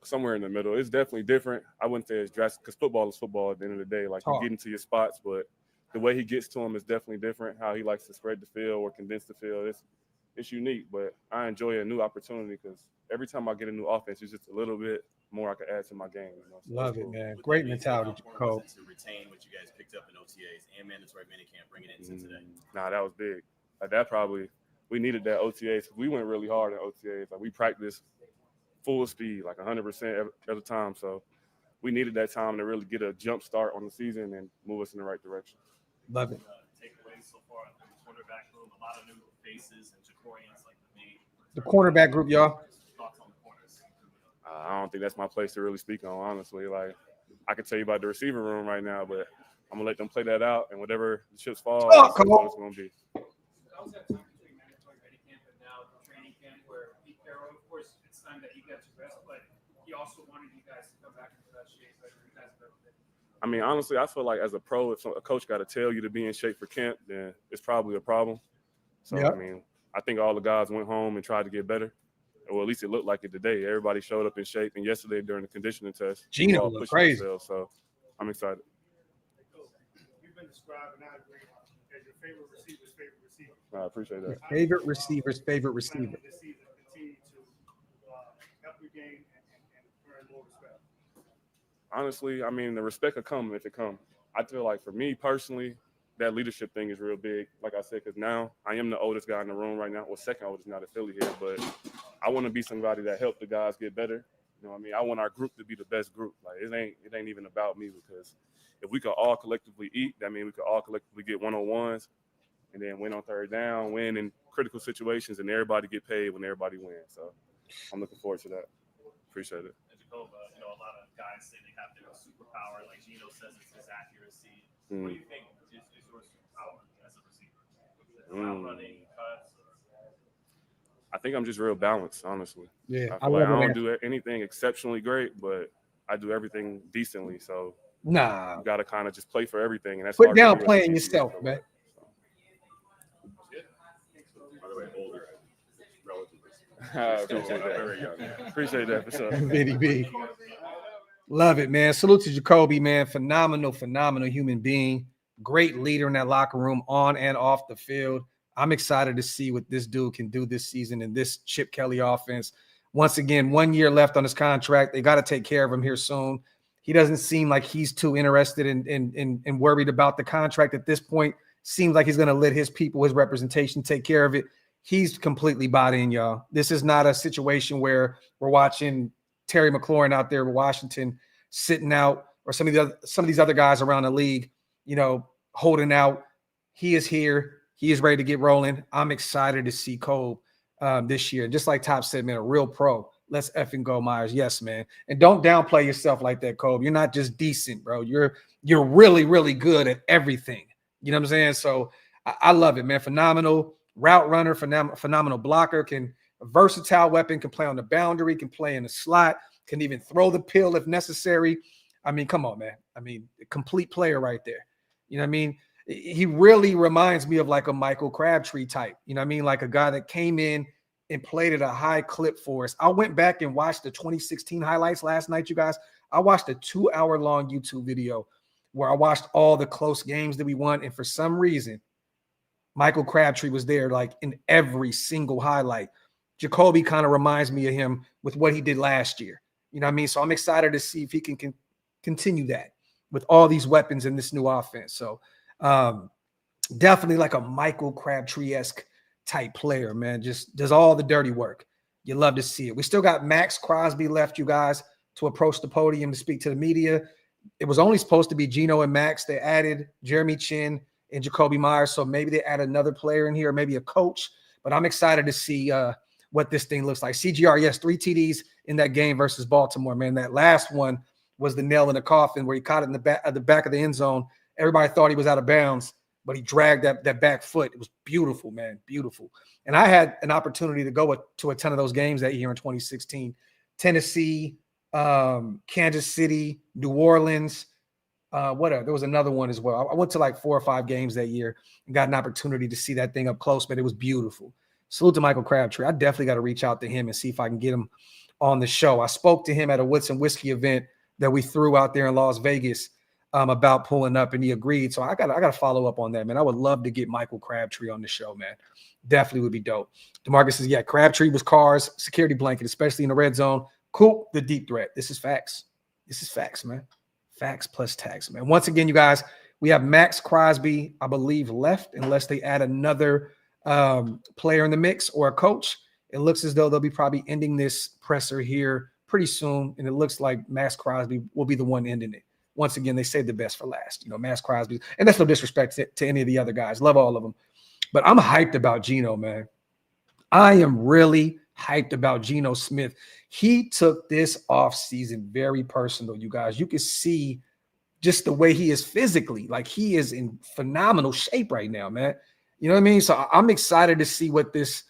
Somewhere in the middle. It's definitely different. I wouldn't say it's drastic because football is football at the end of the day. Like you get into your spots, but the way he gets to them is definitely different. How he likes to spread the field or condense the field. It's unique, but I enjoy a new opportunity because every time I get a new offense, it's just a little bit more I can add to my game. You know? So love it, man. Great mentality, Cole. To retain what you guys picked up in OTAs and mandatory minicamp, bringing it into today. Nah, that was big. Like that probably we needed that OTAs. We went really hard in OTAs. Like we practiced full speed, like 100% at the time. So we needed that time to really get a jump start on the season and move us in the right direction. Love it. Takeaways so far in the quarterback room, a lot of new faces and Jacorians like the cornerback group, y'all. Thoughts on the corners? I don't think that's my place to really speak on, honestly. Like, I can tell you about the receiver room right now, but I'm gonna let them play that out, and whatever the chips fall, that's what it's gonna be. How was that time between mandatory ready camp and now training camp where Pete Carroll, of course, it's time that you got your rest, but he also wanted you guys to come back into that shape that you guys have ever been? I mean, honestly, I feel like as a pro, if a coach got to tell you to be in shape for camp, then it's probably a problem. So, I mean, I think all the guys went home and tried to get better. Well, at least it looked like it today. Everybody showed up in shape. And yesterday during the conditioning test, Geno looked crazy. Themselves, so I'm excited. You've been described, and I agree, as your favorite receiver's favorite receiver. I appreciate that. Favorite receiver's favorite receiver. This season, continue to help your game and earn more respect. Honestly, I mean, the respect will come if it comes. I feel like for me personally, that leadership thing is real big. Like I said, because now I am the oldest guy in the room right now. Well, second oldest, not affiliated, but I want to be somebody that help the guys get better. You know what I mean? I want our group to be the best group. Like, it ain't even about me, because if we could all collectively eat, that means we could all collectively get one-on-ones and then win on third down, win in critical situations, and everybody get paid when everybody wins. So I'm looking forward to that. Appreciate it. And Jacobe, a lot of guys say they have their superpower. Like Geno says, it's his accuracy. What do you think is your superpower as a receiver? Route running, cuts? I think I'm just real balanced, honestly. Yeah, I feel like I don't do anything exceptionally great, but I do everything decently. So you got to kind of just play for everything, and that's put down playing yourself, man. By the way, older, relatively. Appreciate that. Very young. Appreciate that for sure. VDB. Love it, man. Salute to Jacobe, man. Phenomenal human being. Great leader in that locker room, on and off the field. I'm excited to see what this dude can do this season in this Chip Kelly offense. Once again, 1 year left on his contract. They got to take care of him here soon. He doesn't seem like he's too interested in worried about the contract at this point. Seems like he's going to let his people, his representation, take care of it. He's completely bought in, y'all. This is not a situation where we're watching Terry McLaurin out there in Washington sitting out, or some of these other guys around the league, holding out. He is here. He is ready to get rolling. I'm excited to see Cole this year. Just like Top said, man, a real pro. Let's effing go, Myers. Yes, man. And don't downplay yourself like that, Cole. You're not just decent, bro. You're really, really good at everything. You know what I'm saying? So I love it, man. Phenomenal route runner, phenomenal blocker, a versatile weapon, can play on the boundary, can play in the slot, can even throw the pill if necessary. I mean, come on, man. I mean, a complete player right there. You know what I mean? He really reminds me of like a Michael Crabtree type. You know what I mean? Like a guy that came in and played at a high clip for us. I went back and watched the 2016 highlights last night, you guys. I watched a 2-hour-long YouTube video where I watched all the close games that we won. And for some reason, Michael Crabtree was there like in every single highlight. Jacobe kind of reminds me of him with what he did last year. You know what I mean? So I'm excited to see if he can continue that with all these weapons in this new offense. So definitely like a Michael Crabtree-esque type player, man. Just does all the dirty work. You love to see it. We still got Maxx Crosby left, you guys, to approach the podium to speak to the media. It was only supposed to be Geno and Max. They added Jeremy Chinn and Jacobe Myers, so maybe they add another player in here, maybe a coach. But I'm excited to see what this thing looks like. CGR, yes, 3 TDs in that game versus Baltimore, man. That last one was the nail in the coffin where he caught it in the back of the end zone. Everybody thought he was out of bounds, but he dragged that back foot. It was beautiful, man, beautiful. And I had an opportunity to go to a ton of those games that year in 2016. Tennessee, Kansas City, New Orleans, there was another one as well. I went to like 4 or 5 games that year and got an opportunity to see that thing up close, but it was beautiful. Salute to Michael Crabtree. I definitely got to reach out to him and see if I can get him on the show. I spoke to him at a Woodson Whiskey event that we threw out there in Las Vegas about pulling up, and he agreed. So I got to follow up on that, man. I would love to get Michael Crabtree on the show, man. Definitely would be dope. DeMarcus says, yeah, Crabtree was Carr's security blanket, especially in the red zone. Cool, the deep threat. This is facts. This is facts, man. Facts plus tax, man. Once again, you guys, we have Maxx Crosby, I believe, left, unless they add another player in the mix or a coach. It looks as though they'll be probably ending this presser here pretty soon, and it looks like Maxx Crosby will be the one ending it. Once again, they saved the best for last. Maxx Crosby, and that's no disrespect to any of the other guys. Love all of them. But I'm hyped about Geno, man. I am really hyped about Geno Smith. He took this offseason very personal, you guys. You can see just the way he is physically. Like, he is in phenomenal shape right now, man. You know what I mean? So I'm excited to see what this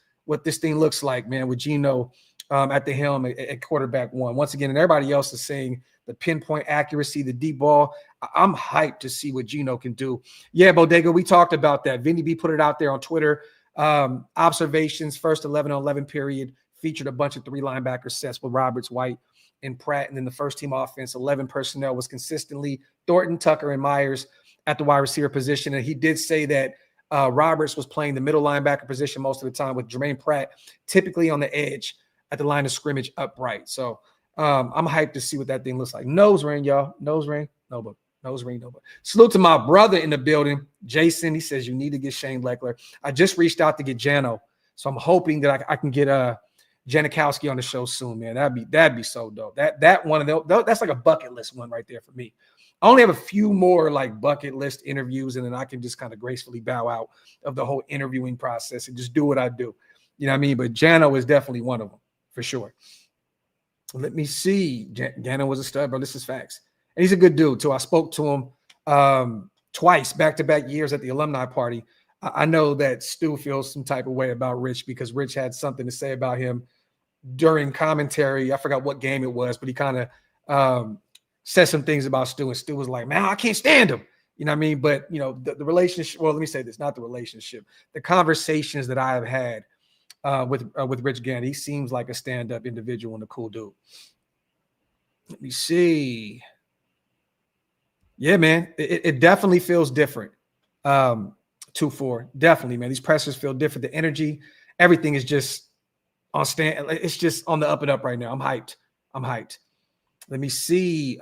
thing looks like, man, with Geno at the helm at quarterback one. Once again, and everybody else is saying the pinpoint accuracy, the deep ball. I'm hyped to see what Geno can do. Yeah, Bodega, we talked about that. Vinny B put it out there on Twitter. Observations, first 11-on-11 period, featured a bunch of 3 linebacker sets with Roberts, White, and Pratt. And then the first team offense, 11 personnel, was consistently Thornton, Tucker, and Myers at the wide receiver position. And he did say that Roberts was playing the middle linebacker position most of the time, with Jermaine Pratt typically on the edge at the line of scrimmage upright. So I'm hyped to see what that thing looks like. Nose ring, y'all. Nose ring. Nobody. Nose ring. Nobody. Salute to my brother in the building, Jason. He says you need to get Shane Leckler. I just reached out to get Jano, so I'm hoping that I can get Janikowski on the show soon, man. That'd be so dope. That one of those, that's like a bucket list one right there for me. I only have a few more like bucket list interviews, and then I can just kind of gracefully bow out of the whole interviewing process and just do what I do. You know what I mean? But Jano is definitely one of them for sure. Let me see. Jano was a stud, bro. This is facts. And he's a good dude, too. I spoke to him twice, back-to-back years at the alumni party. I know that Stu feels some type of way about Rich because Rich had something to say about him during commentary. I forgot what game it was, but he kind of said some things about Stu, and Stu was like, man, I can't stand him. You know what I mean? But, the relationship – well, let me say this, not the relationship. The conversations that I have had with Rich Gann, he seems like a stand-up individual and a cool dude. Let me see. Yeah, man, it definitely feels different. 2-4, definitely, man. These pressers feel different. The energy, everything is just on stand. It's just on the up and up right now. I'm hyped. Let me see.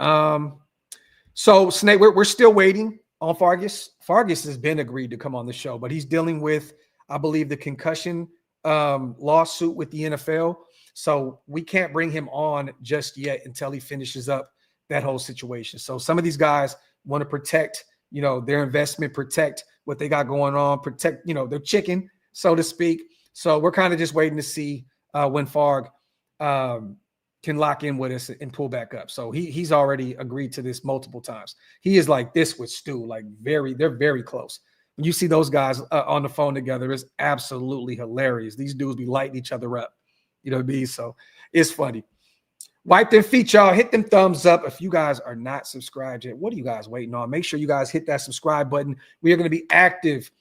So Snake, we're still waiting on Fargus. Fargus has been agreed to come on the show, but he's dealing with, I believe, the concussion lawsuit with the NFL. So we can't bring him on just yet until he finishes up that whole situation. So some of these guys want to protect, their investment, protect what they got going on, protect, their chicken, so to speak. So we're kind of just waiting to see when Farg can lock in with us and pull back up. So he's already agreed to this multiple times. He is like this with Stu, like they're very close. When you see those guys on the phone together, it's absolutely hilarious. These dudes be lighting each other up. You know what I mean? So it's funny. Wipe them feet, y'all. Hit them thumbs up. If you guys are not subscribed yet, what are you guys waiting on? Make sure you guys hit that subscribe button. We are going to be active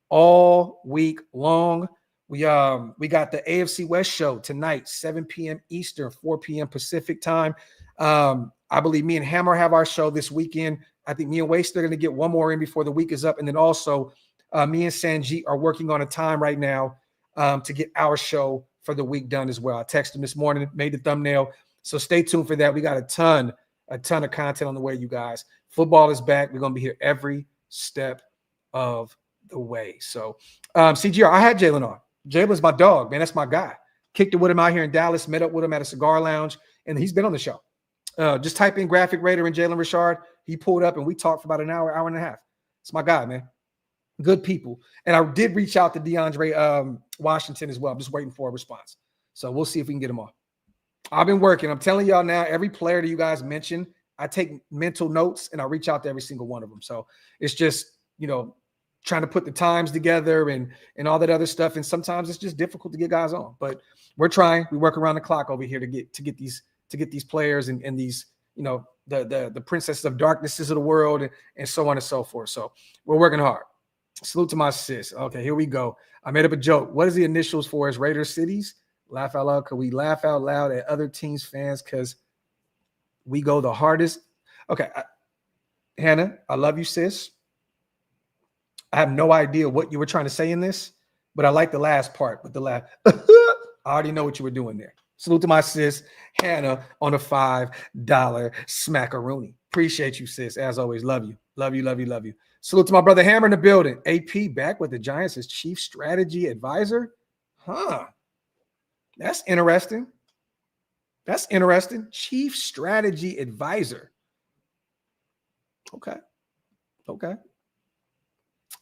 all week long. We got the AFC West show tonight, 7 p.m. Eastern, 4 p.m. Pacific time. I believe me and Hammer have our show this weekend. I think me and Waste are going to get one more in before the week is up. And then also me and Sanjit are working on a time right now to get our show for the week done as well. I texted him this morning, made the thumbnail. So stay tuned for that. We got a ton of content on the way, you guys. Football is back. We're going to be here every step of the way. So CGR, I had Jalen on. Jalen's my dog, man. That's my guy. Kicked it with him out here in Dallas, met up with him at a cigar lounge, and he's been on the show. Just type in Graphk Raider and Jalen Richard. He pulled up, and we talked for about an hour and a half. It's my guy, man. Good people. And I did reach out to DeAndre Washington as well. I'm just waiting for a response. So we'll see if we can get him on. I've been working. I'm telling y'all now, every player that you guys mentioned, I take mental notes, and I reach out to every single one of them. So it's just, trying to put the times together and all that other stuff. And sometimes it's just difficult to get guys on, but we're trying. We work around the clock over here to get these players and these, the princesses of darknesses of the world and so on and so forth. So we're working hard. Salute to my sis. Okay, here we go. I made up a joke. What is the initials for his Raider cities? Laugh out loud. Could we laugh out loud at other teams' fans because we go the hardest? Okay, Hannah, I love you, sis. I have no idea what you were trying to say in this, but I like the last part with the laugh. I already know what you were doing there. Salute to my sis, Hannah, on a $5 smackaroonie. Appreciate you, sis. As always, love you. Love you, love you, love you. Salute to my brother Hammer in the building. AP back with the Giants as chief strategy advisor. Huh. That's interesting. That's interesting. Chief Strategy Advisor. Okay.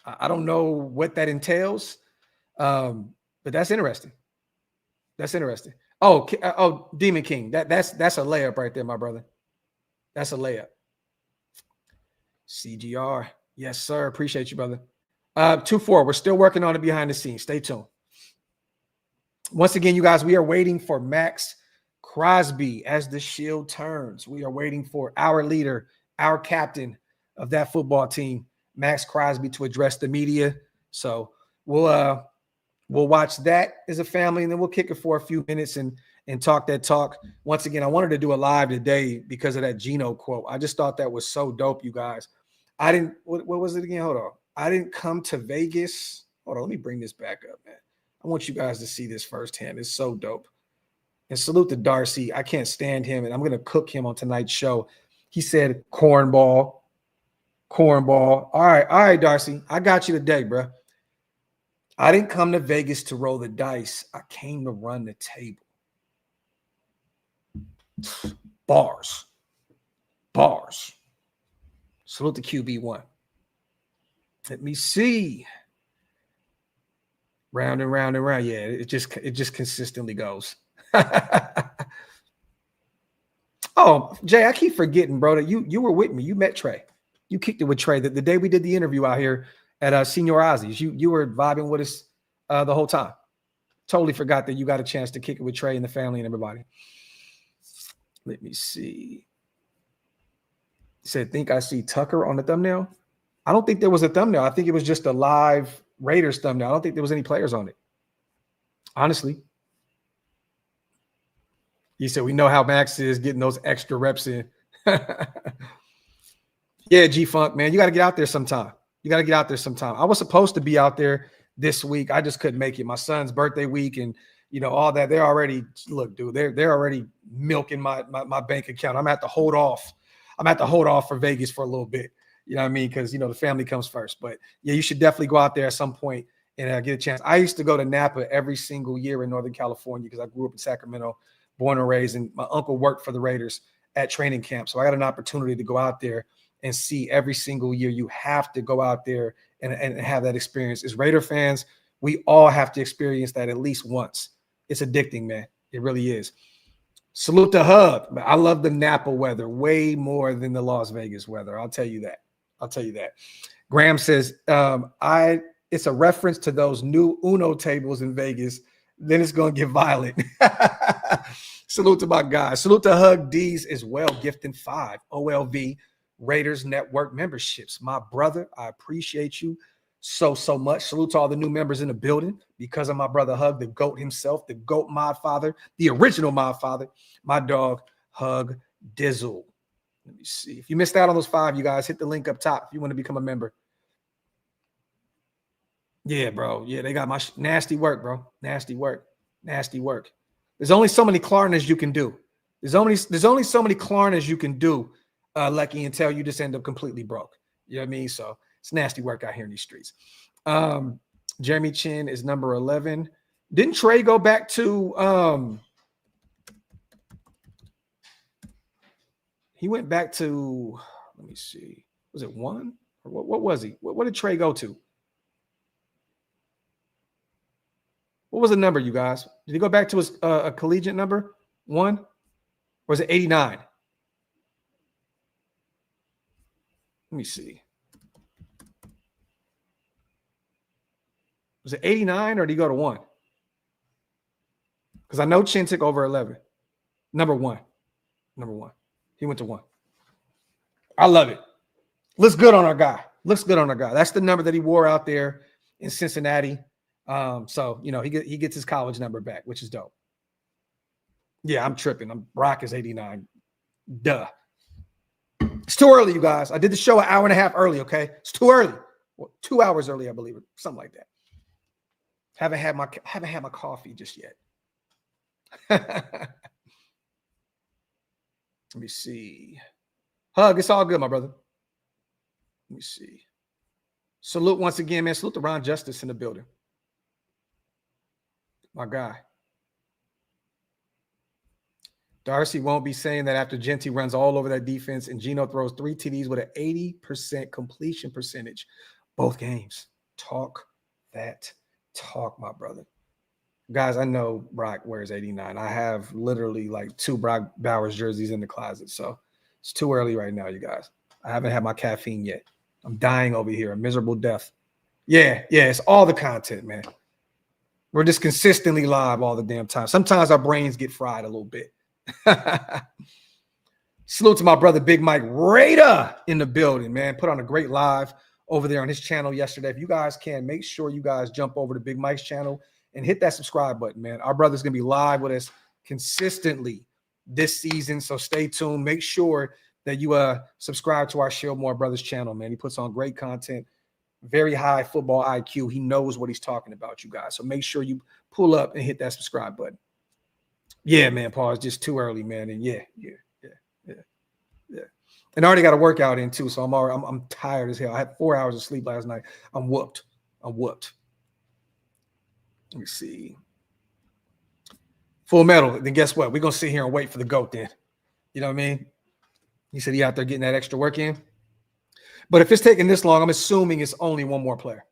I don't know what that entails, but that's interesting. Oh, Demon King. That's a layup right there, my brother. That's a layup. CGR. Yes, sir. Appreciate you, brother. 2-4. We're still working on it behind the scenes. Stay tuned. Once again, you guys, we are waiting for Maxx Crosby as the shield turns. We are waiting for our leader, our captain of that football team, Maxx Crosby, to address the media. So we'll watch that as a family, and then we'll kick it for a few minutes and talk that talk. Once again, I wanted to do a live today because of that Geno quote. I just thought that was so dope, you guys. I didn't – what was it again? Hold on. I didn't come to Vegas. Hold on. Let me bring this back up, man. I want you guys to see this firsthand. It's so dope. And salute to Darcy. I can't stand him, and I'm going to cook him on tonight's show. He said, cornball. All right, Darcy. I got you today, bro. I didn't come to Vegas to roll the dice. I came to run the table. Bars. Salute to QB1. Let me see. Round and round and round. Yeah, it just consistently goes. Oh, Jay, I keep forgetting, bro, that you were with me. You met Trey. You kicked it with Trey the day we did the interview out here at Senior Ozzy's. You were vibing with us the whole time. Totally forgot that you got a chance to kick it with Trey and the family and everybody. Let me see. He said, think I see Tucker on the thumbnail. I don't think there was a thumbnail. I think it was just a live Raiders thumbnail. I don't think there was any players on it. Honestly. He said, we know how Max is getting those extra reps in. Yeah, G-Funk, man. You got to get out there sometime. I was supposed to be out there this week. I just couldn't make it. My son's birthday week and, all that. They're already, look, dude, they're already milking my bank account. I'm going to have to hold off. For Vegas for a little bit. You know what I mean? Because, the family comes first. But, yeah, you should definitely go out there at some point and get a chance. I used to go to Napa every single year in Northern California because I grew up in Sacramento, born and raised, and my uncle worked for the Raiders at training camp. So I got an opportunity to go out there and see every single year. You have to go out there and have that experience. As Raider fans, we all have to experience that at least once. It's addicting, man. It really is. Salute to Hub. I love the Napa weather way more than the Las Vegas weather. I'll tell you that. Graham says, it's a reference to those new Uno tables in Vegas. Then it's going to get violent. Salute to my guys. Salute to Hug D's as well, gifting 5 OLV Raiders Network memberships. My brother, I appreciate you so much. Salute to all the new members in the building because of my brother Hug, the GOAT himself, the GOAT mod father, the original mod father, my dog Hug Dizzle. Let me see. If you missed out on those 5, you guys, hit the link up top if you want to become a member. Yeah, bro. Yeah, they got my nasty work, bro. Nasty work. There's only so many Klarnas you can do. There's only so many Klarnas you can do, Lucky, until you just end up completely broke. You know what I mean? So it's nasty work out here in these streets. Jeremy Chinn is number 11. Didn't Trey go back to he went back to, let me see. Was it 1? Or what was he? What did Trey go to? What was the number, you guys? Did he go back to his a collegiate number? 1? Or was it 89? Let me see. Was it 89 or did he go to 1? Because I know Chinn took over 11. Number 1. He went to 1. I love it. Looks good on our guy. That's the number that he wore out there in Cincinnati. So, he gets his college number back, which is dope. Yeah, I'm tripping. Brock is 89. Duh. It's too early, you guys. I did the show an hour and a half early, okay? It's too early. Well, 2 hours early, I believe, or something like that. Haven't had my coffee just yet. Let me see. Hug, it's all good, my brother. Let me see. Salute once again, man. Salute to Ron Justice in the building. My guy. Darcy won't be saying that after Genty runs all over that defense and Geno throws 3 TDs with an 80% completion percentage both games. Talk that talk, my brother. Guys, I know Brock wears 89. I have literally like 2 Brock Bowers jerseys in the closet, so it's too early right now, you guys. I haven't had my caffeine yet. I'm dying over here, a miserable death. Yeah, it's all the content, man. We're just consistently live all the damn time. Sometimes our brains get fried a little bit. Salute to my brother Big Mike Raider in the building, man. Put on a great live over there on his channel yesterday. If you guys can, make sure you guys jump over to Big Mike's channel and hit that subscribe button, man. Our brother's going to be live with us consistently this season, so stay tuned. Make sure that you subscribe to our Shieldmore Brothers channel, man. He puts on great content, very high football IQ. He knows what he's talking about, you guys. So make sure you pull up and hit that subscribe button. Yeah, man, Paul, it's just too early, man. And yeah. And I already got a workout in too, so I'm tired as hell. I had 4 hours of sleep last night. I'm whooped. Let me see. Full Metal. Then guess what? We're gonna sit here and wait for the GOAT then. You know what I mean? He said he out there getting that extra work in. But if it's taking this long, I'm assuming it's only one more player.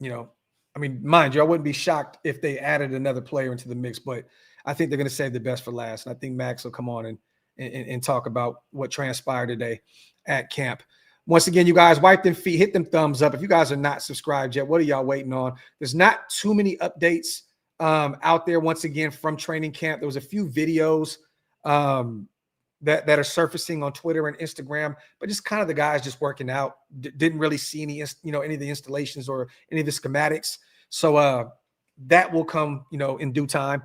You know, I mean, mind you, I wouldn't be shocked if they added another player into the mix, but I think they're going to save the best for last. And I think Maxx will come on and talk about what transpired today at camp. Once again, you guys, wipe them feet, hit them thumbs up. If you guys are not subscribed yet, what are y'all waiting on? There's not too many updates out there, once again, from training camp. There was a few videos that are surfacing on Twitter and Instagram, but just kind of the guys just working out. Didn't really see any of the installations or any of the schematics. So that will come, in due time.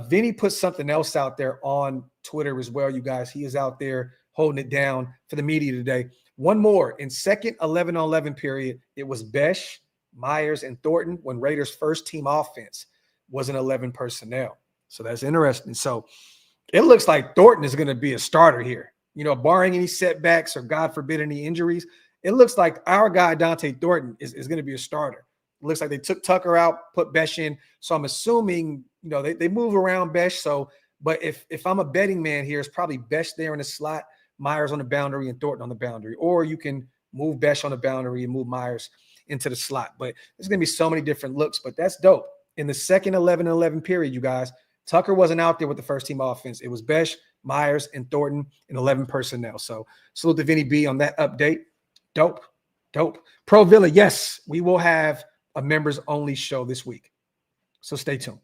Vinny put something else out there on Twitter as well, you guys. He is out there holding it down for the media today. One more. In second 11-on-11 period, it was Besh, Myers, and Thornton when Raiders' first team offense was an 11 personnel. So that's interesting. So it looks like Thornton is going to be a starter here. Barring any setbacks or, God forbid, any injuries, it looks like our guy, Dante Thornton, is going to be a starter. It looks like they took Tucker out, put Besh in. So I'm assuming, they move around Besh. So, but if I'm a betting man here, it's probably Besh there in the slot, Myers on the boundary, and Thornton on the boundary. Or you can move Besh on the boundary and move Myers into the slot. But there's going to be so many different looks, but that's dope. In the second 11-on-11 period, you guys, Tucker wasn't out there with the first team offense. It was Besh, Myers, and Thornton in 11 personnel. So salute to Vinny B on that update. Dope. Pro Villa, yes, we will have a members-only show this week. So stay tuned.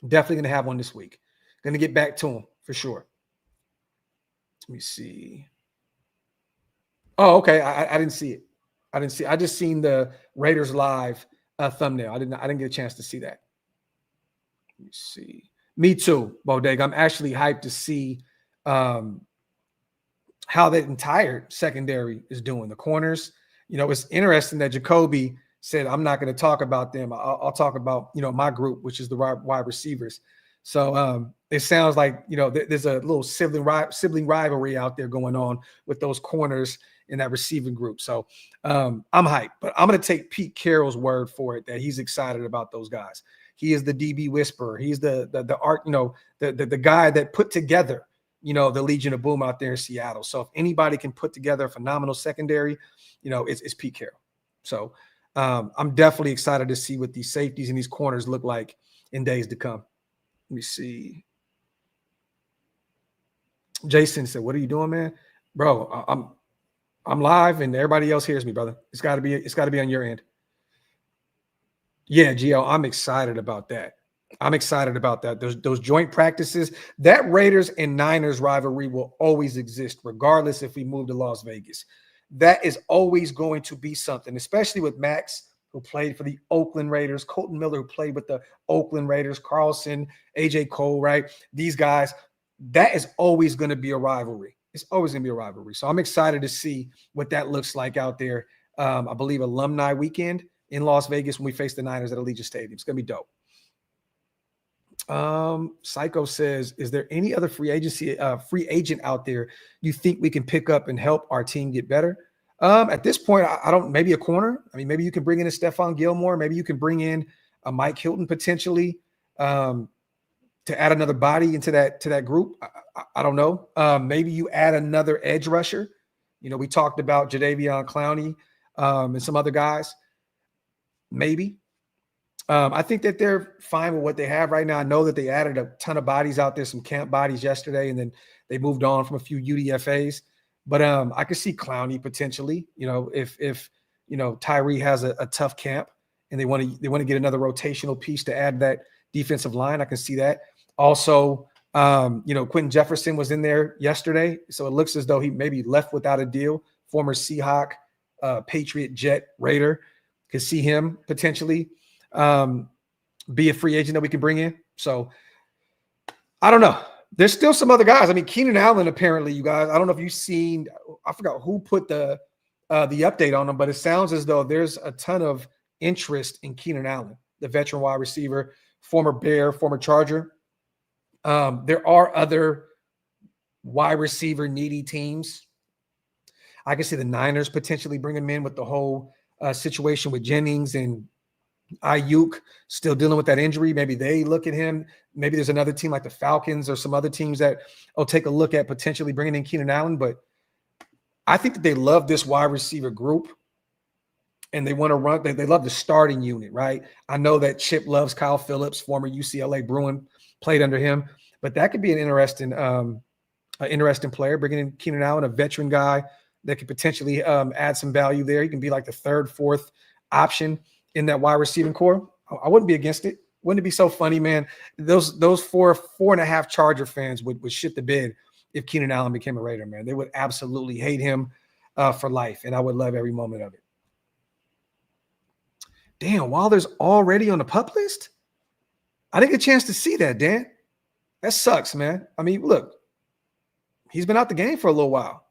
Definitely going to have one this week. Going to get back to him for sure. Let me see. Oh, okay. I didn't see it. I just seen the Raiders Live thumbnail. I didn't get a chance to see that. Let me see. Me too, Bodega. I'm actually hyped to see how that entire secondary is doing. The corners, it's interesting that Jacobe said, I'm not going to talk about them. I'll talk about, my group, which is the wide receivers. So it sounds like, there's a little sibling rivalry out there going on with those corners in that receiving group. So I'm hyped, but I'm going to take Pete Carroll's word for it that he's excited about those guys. He is the DB whisperer. He's the art, the guy that put together, the Legion of Boom out there in Seattle. So if anybody can put together a phenomenal secondary, it's Pete Carroll. So I'm definitely excited to see what these safeties and these corners look like in days to come. Let me see. Jason said, "What are you doing, man, bro? I'm live and everybody else hears me, brother. It's got to be on your end." Yeah, Gio, I'm excited about that. Those joint practices, that Raiders and Niners rivalry will always exist, regardless if we move to Las Vegas. That is always going to be something, especially with Maxx, who played for the Oakland Raiders, Colton Miller, who played with the Oakland Raiders, Carlson, AJ Cole, right? These guys, that is always going to be a rivalry. It's always going to be a rivalry. So I'm excited to see what that looks like out there. I believe Alumni Weekend in Las Vegas when we face the Niners at Allegiant Stadium. It's going to be dope. Psycho says, is there any other free agent out there you think we can pick up and help our team get better? At this point, I don't, maybe a corner. I mean, maybe you can bring in a Stephon Gilmore. Maybe you can bring in a Mike Hilton potentially. to add another body into that group. I don't know. Maybe you add another edge rusher. You know, we talked about Jadeveon Clowney and some other guys. Maybe. I think that they're fine with what they have right now. I know that they added a ton of bodies out there, some camp bodies yesterday, and then they moved on from a few UDFAs. But I could see Clowney potentially. You know, if you know Tyree has a tough camp and they want to get another rotational piece to add that defensive line, I can see that. Also, you know, Quentin Jefferson was in there yesterday, so it looks as though he maybe left without a deal. Former Seahawk, Patriot, Jet, Raider, could see him potentially be a free agent that we can bring in. So I don't know. There's still some other guys. I mean, Keenan Allen, apparently, you guys, I don't know if you've seen, I forgot who put the update on him, but it sounds as though there's a ton of interest in Keenan Allen, the veteran wide receiver, former Bear, former Charger. There are other wide receiver needy teams. I can see the Niners potentially bring him in with the whole situation with Jennings and Ayuk still dealing with that injury. Maybe they look at him. Maybe there's another team like the Falcons or some other teams that will take a look at potentially bringing in Keenan Allen. But I think that they love this wide receiver group and they want to run. They love the starting unit, right? I know that Chip loves Kyle Phillips, former UCLA Bruin, played under him. But that could be an interesting player, bringing in Keenan Allen, a veteran guy that could potentially add some value there. He can be like the third, fourth option in that wide receiving core. I wouldn't be against it. Wouldn't it be so funny, man? Those 4.5 Charger fans would shit the bed if Keenan Allen became a Raider, man. They would absolutely hate him for life, and I would love every moment of it. Damn, Wilder's already on the PUP list? I didn't get a chance to see that, Dan. That sucks, man. I mean, look, he's been out the game for a little while.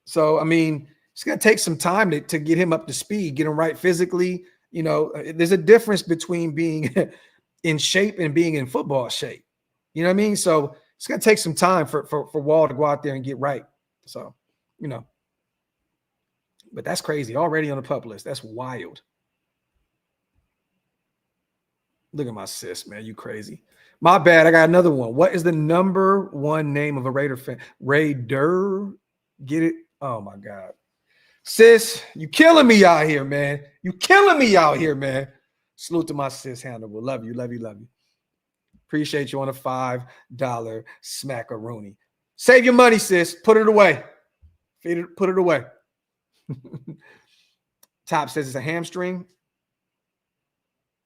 So, I mean, it's going to take some time to get him up to speed, get him right physically. You know, there's a difference between being in shape and being in football shape. You know what I mean? So it's going to take some time for Wall to go out there and get right. So, you know, but that's crazy. Already on the PUP list. That's wild. Look at my sis, man. You crazy. My bad. I got another one. What is the number one name of a Raider fan? Raider. Get it? Oh, my God. Sis, you killing me out here, man. You killing me out here, man. Salute to my sis, Hannibal. Love you, love you, love you. Appreciate you on a $5 smackaroonie. Save your money, sis. Put it away. Put it away. Top says it's a hamstring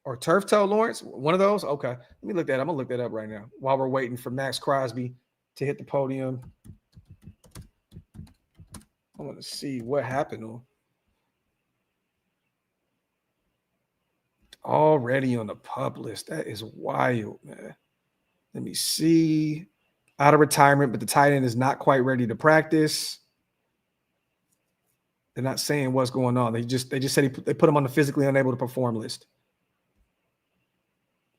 or turf toe, Lawrence. One of those? Okay. Let me look that up. I'm going to look that up right now while we're waiting for Maxx Crosby to hit the podium. I want to see what happened. Already on the PUP list. That is wild, man. Let me see. Out of retirement, but the tight end is not quite ready to practice. They're not saying what's going on. They just said they put him on the physically unable to perform list.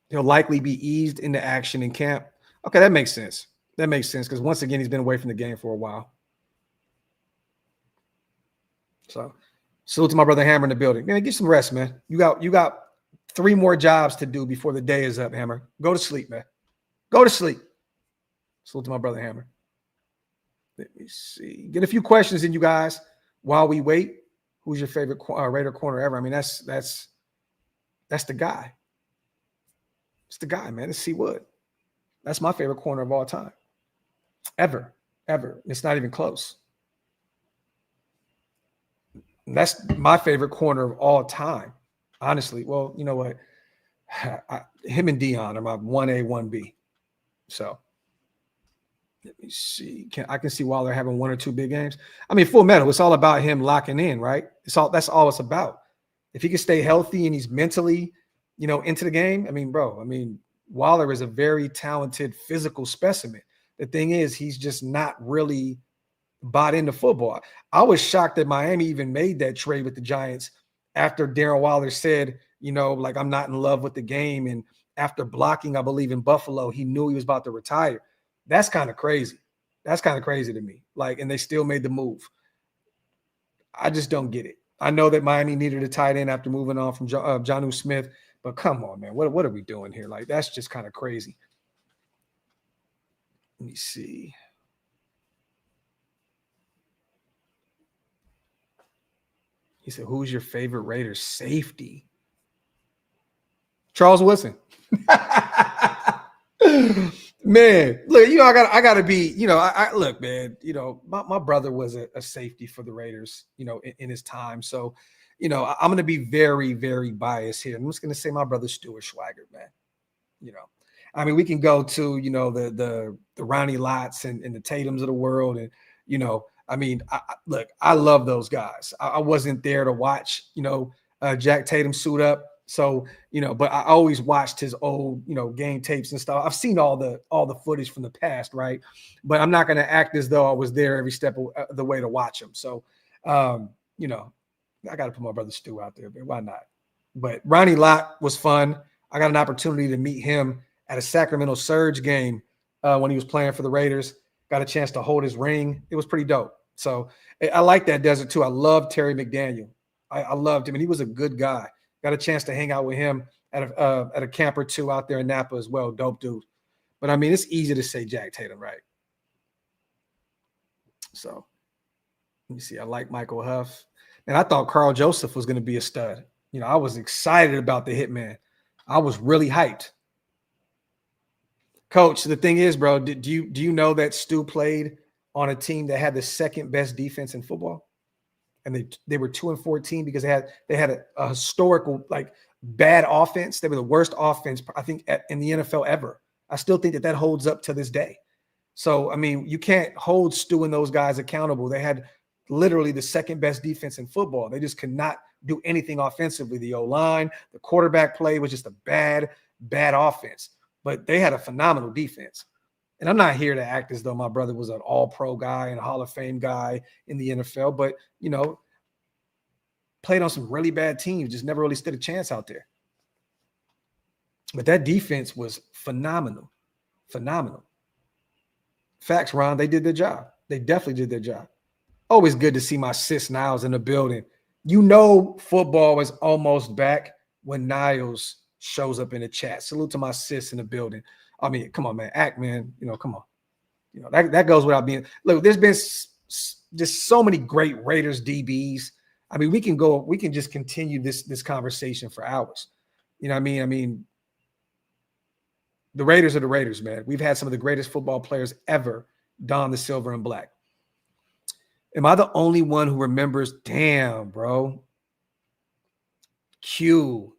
He'll likely be eased into action in camp. Okay, that makes sense. That makes sense because once again, he's been away from the game for a while. So, salute to my brother Hammer in the building. Man, get some rest, man. You got 3 more jobs to do before the day is up, Hammer. Go to sleep, man. Go to sleep. Salute to my brother Hammer. Let me see. Get a few questions in, you guys, while we wait. Who's your favorite Raider corner ever? I mean, that's the guy. It's the guy, man. It's C. Wood. That's my favorite corner of all time. Ever. It's not even close. That's my favorite corner of all time, honestly. Well, you know what? Him and Dion are my 1A, 1B. So let me see. I can see Wilder having 1 or 2 big games. I mean, Full Metal, it's all about him locking in, right? That's all it's about. If he can stay healthy and he's mentally, you know, into the game, I mean, bro, Wilder is a very talented physical specimen. The thing is, he's just not really bought into football. I was shocked that Miami even made that trade with the Giants after Darren Wilder said, you know, like, I'm not in love with the game. And after blocking, I believe, in Buffalo, he knew he was about to retire. That's kind of crazy. That's kind of crazy to me. Like, and they still made the move. I just don't get it. I know that Miami needed a tight end after moving on from Geno Smith, but come on, man. What are we doing here? Like, that's just kind of crazy. Let me see. He said, who's your favorite Raiders safety? Charles Woodson. Man, look, I gotta be, look, man, my brother was a safety for the Raiders, in his time. So, I'm gonna be very, very biased here. I'm just gonna say my brother Stuart Schweigert, man. I mean, we can go to, the Ronnie Lotts and the Tatums of the world. And, I mean, look, I love those guys. I wasn't there to watch, Jack Tatum suit up. So, but I always watched his old, game tapes and stuff. I've seen all the footage from the past, right? But I'm not going to act as though I was there every step of the way to watch him. So, I got to put my brother Stu out there, but why not? But Ronnie Lott was fun. I got an opportunity to meet him at a Sacramento Surge game when he was playing for the Raiders. Got a chance to hold his ring. It was pretty dope. So I like that desert too. I love Terry McDaniel. I loved him, and he was a good guy. Got a chance to hang out with him at a camp or two out there in Napa as well. Dope dude. But I mean, it's easy to say Jack Tatum, right? So let me see. I like Michael Huff. And I thought Carl Joseph was going to be a stud. I was excited about the Hitman. I was really hyped. Coach, the thing is, bro, do you know that Stu played on a team that had the second best defense in football? And they were 2-14 because they had a historical, like, bad offense. They were the worst offense, I think, in the NFL ever. I still think that holds up to this day. So, I mean, you can't hold Stu and those guys accountable. They had literally the second best defense in football. They just could not do anything offensively. The O-line, the quarterback play was just a bad offense. But they had a phenomenal defense. And I'm not here to act as though my brother was an all-pro guy and a Hall of Fame guy in the NFL, but, played on some really bad teams, just never really stood a chance out there. But that defense was phenomenal. Phenomenal. Facts, Ron, they did their job. They definitely did their job. Always good to see my sis Niles in the building. Football is almost back when Niles shows up in the chat. Salute to my sis in the building. I mean, come on, man. Act, man. Come on. That goes without being. Look, there's been just so many great Raiders DBs. I mean, we can just continue this conversation for hours. You know what I mean? I mean, the Raiders are the Raiders, man. We've had some of the greatest football players ever don the silver and black. Am I the only one who remembers? Damn, bro. Q.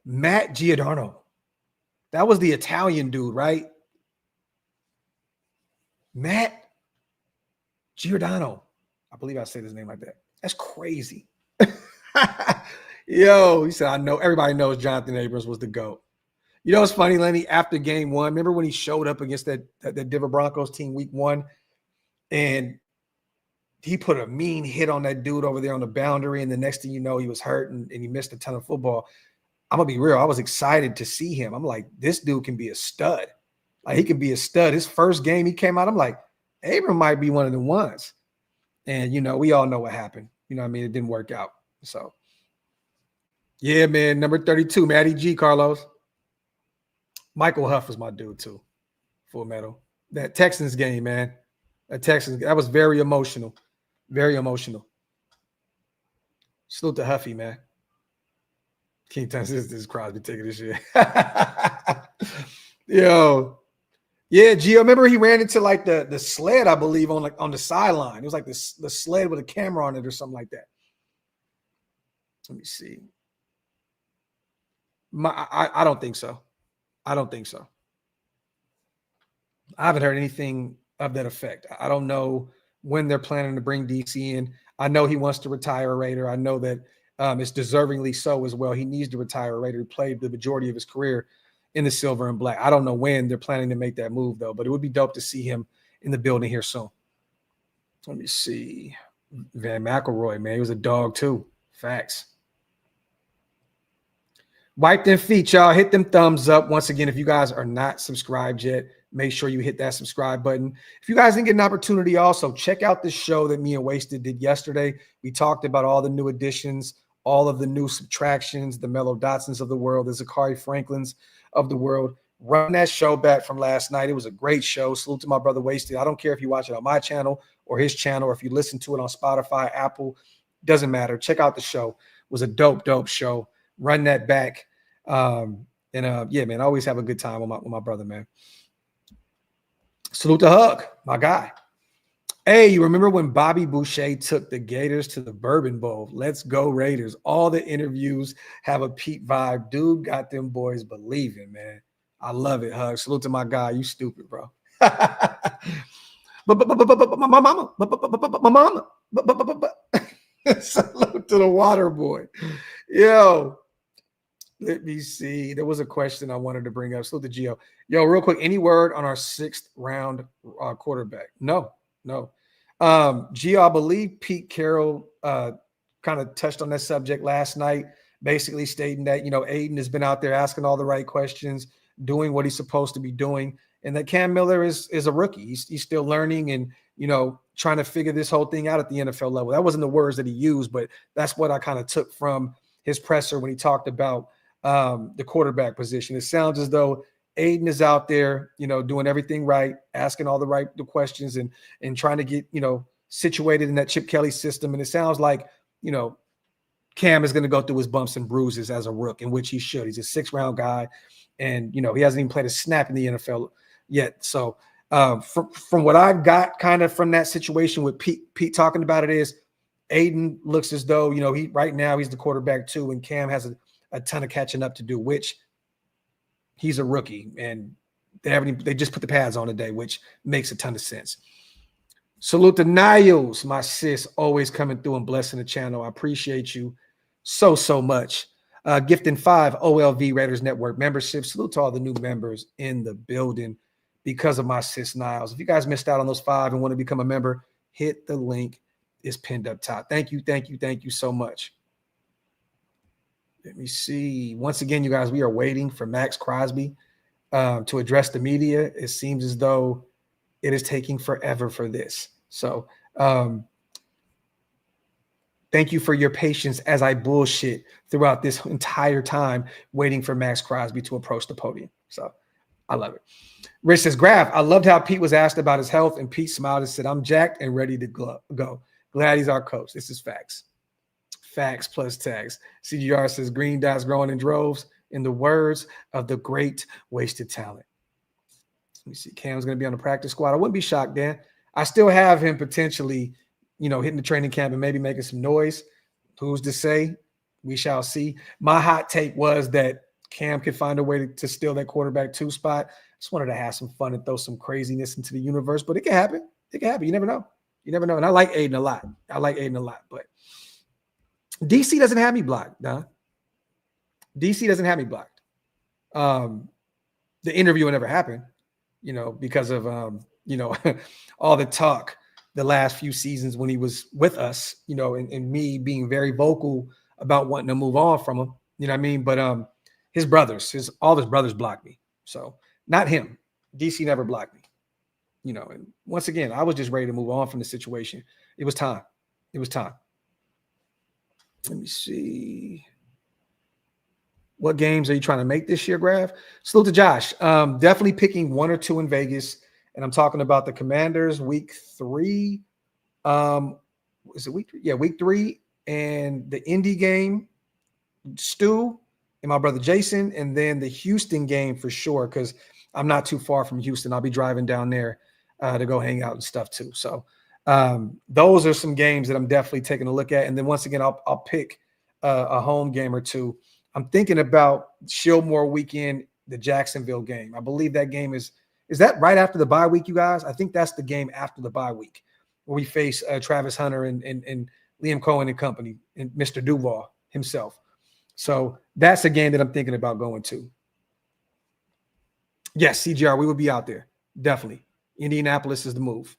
Matt Giordano. That was the Italian dude, right? Matt Giordano. I believe I said his name like that. That's crazy. Yo, he said, I know. Everybody knows Jonathan Abrams was the GOAT. You know what's funny, Lenny? After game one, remember when he showed up against that Denver Broncos team week one? And he put a mean hit on that dude over there on the boundary, and the next thing you know, he was hurt and he missed a ton of football. I'm going to be real. I was excited to see him. I'm like, this dude can be a stud. Like, he can be a stud. His first game he came out, I'm like, Abram might be one of the ones. And, we all know what happened. You know what I mean? It didn't work out. So, yeah, man, number 32, Matty G, Carlos. Michael Huff was my dude, too. Full metal. That Texans game, man. That was very emotional. Very emotional. Salute to Huffy, man. King Times, this is Crosby taking this shit. Yo. Yeah, Gio, remember he ran into like the sled, I believe, on the sideline. It was like the sled with a camera on it or something like that. Let me see. I don't think so. I don't think so. I haven't heard anything of that effect. I don't know when they're planning to bring DC in. I know he wants to retire a Raider. I know that it's deservingly so as well. He needs to retire a Raider. He played the majority of his career in the silver and black. I don't know when they're planning to make that move, though, but it would be dope to see him in the building here soon. Let me see. Van McElroy, man, he was a dog too. Facts. Wipe them feet, y'all. Hit them thumbs up. Once again, if you guys are not subscribed yet, make sure you hit that subscribe button. If you guys didn't get an opportunity also, check out the show that me and Wasted did yesterday. We talked about all the new additions, all of the new subtractions, the Mello Dotsons of the world, the Zachary Franklins of the world. run that show back from last night. It was a great show. Salute to my brother Wasted. I don't care if you watch it on my channel or his channel, or if you listen to it on Spotify, Apple, doesn't matter. Check out the show. It was a dope show. Run that back. Yeah, man, I always have a good time with my brother, man. Salute to Hug, my guy. Hey, you remember when Bobby Boucher took the Gators to the Bourbon Bowl? Let's go Raiders. All the interviews have a Pete vibe. Dude got them boys believing, man. I love it, Hug. Salute to my guy. You stupid, bro. My mama. Salute to the water boy. Yo, let me see. There was a question I wanted to bring up. Salute to Gio. Yo, real quick, any word on our 6th round quarterback? No. Gio, I believe Pete Carroll kind of touched on that subject last night, basically stating that, Aiden has been out there asking all the right questions, doing what he's supposed to be doing, and that Cam Miller is a rookie. He's still learning and, trying to figure this whole thing out at the NFL level. That wasn't the words that he used, but that's what I kind of took from his presser when he talked about the quarterback position. It sounds as though Aiden is out there, doing everything right, asking all the questions and trying to get, situated in that Chip Kelly system. And it sounds like, Cam is going to go through his bumps and bruises as a rook, in which he should. He's a 6th-round guy, and, he hasn't even played a snap in the NFL yet. So from what I've got kind of from that situation with Pete talking about it is Aiden looks as though, right now he's the quarterback too, and Cam has a ton of catching up to do, which he's a rookie, and they just put the pads on today, which makes a ton of sense. Salute to Niles, my sis, always coming through and blessing the channel. I appreciate you so much. Gifting 5 OLV Raiders Network memberships. Salute to all the new members in the building because of my sis Niles. If you guys missed out on those 5 and want to become a member, hit the link. It's pinned up top. Thank you so much. Let me see. Once again, you guys, we are waiting for Maxx Crosby to address the media. It seems as though it is taking forever for this. So thank you for your patience as I bullshit throughout this entire time waiting for Maxx Crosby to approach the podium. So I love it. Rich says, Graphk, I loved how Pete was asked about his health, and Pete smiled and said, I'm jacked and ready to go. Glad he's our coach. This is facts. Facts plus tags. CGR says green dots growing in droves in the words of the great wasted talent. Let me see. Cam's going to be on the practice squad. I wouldn't be shocked, Dan. I still have him potentially, hitting the training camp and maybe making some noise. Who's to say? We shall see. My hot take was that Cam could find a way to steal that quarterback 2 spot. Just wanted to have some fun and throw some craziness into the universe, but it can happen. It can happen. You never know. And I like Aiden a lot. But DC doesn't have me blocked, nah. DC doesn't have me blocked. The interview will never happen, because of, all the talk the last few seasons when he was with us, and me being very vocal about wanting to move on from him, you know what I mean? But all his brothers blocked me. So not him. DC never blocked me, and once again, I was just ready to move on from the situation. It was time. Let me see. What games are you trying to make this year, Graphk? Salute to Josh. Definitely picking 1 or 2 in Vegas. And I'm talking about the Commanders week 3. Is it week 3? Yeah, week 3. And the Indy game, Stu and my brother Jason. And then the Houston game for sure, because I'm not too far from Houston. I'll be driving down there to go hang out and stuff too. So those are some games that I'm definitely taking a look at. And then once again, I'll pick a home game or 2. I'm thinking about Shillmore weekend, the Jacksonville game. I believe that game is that right after the bye week, you guys? I think that's the game after the bye week where we face Travis Hunter and Liam Cohen and company and Mr. Duval himself. So that's a game that I'm thinking about going to. Yes, CGR, we will be out there. Definitely. Indianapolis is the move.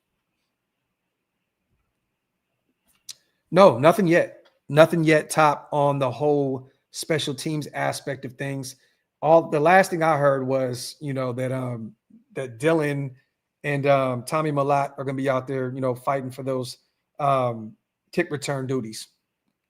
No, nothing yet. Nothing yet top on the whole special teams aspect of things. The last thing I heard was, that Dylan and Tommy Malott are going to be out there, fighting for those kick return duties.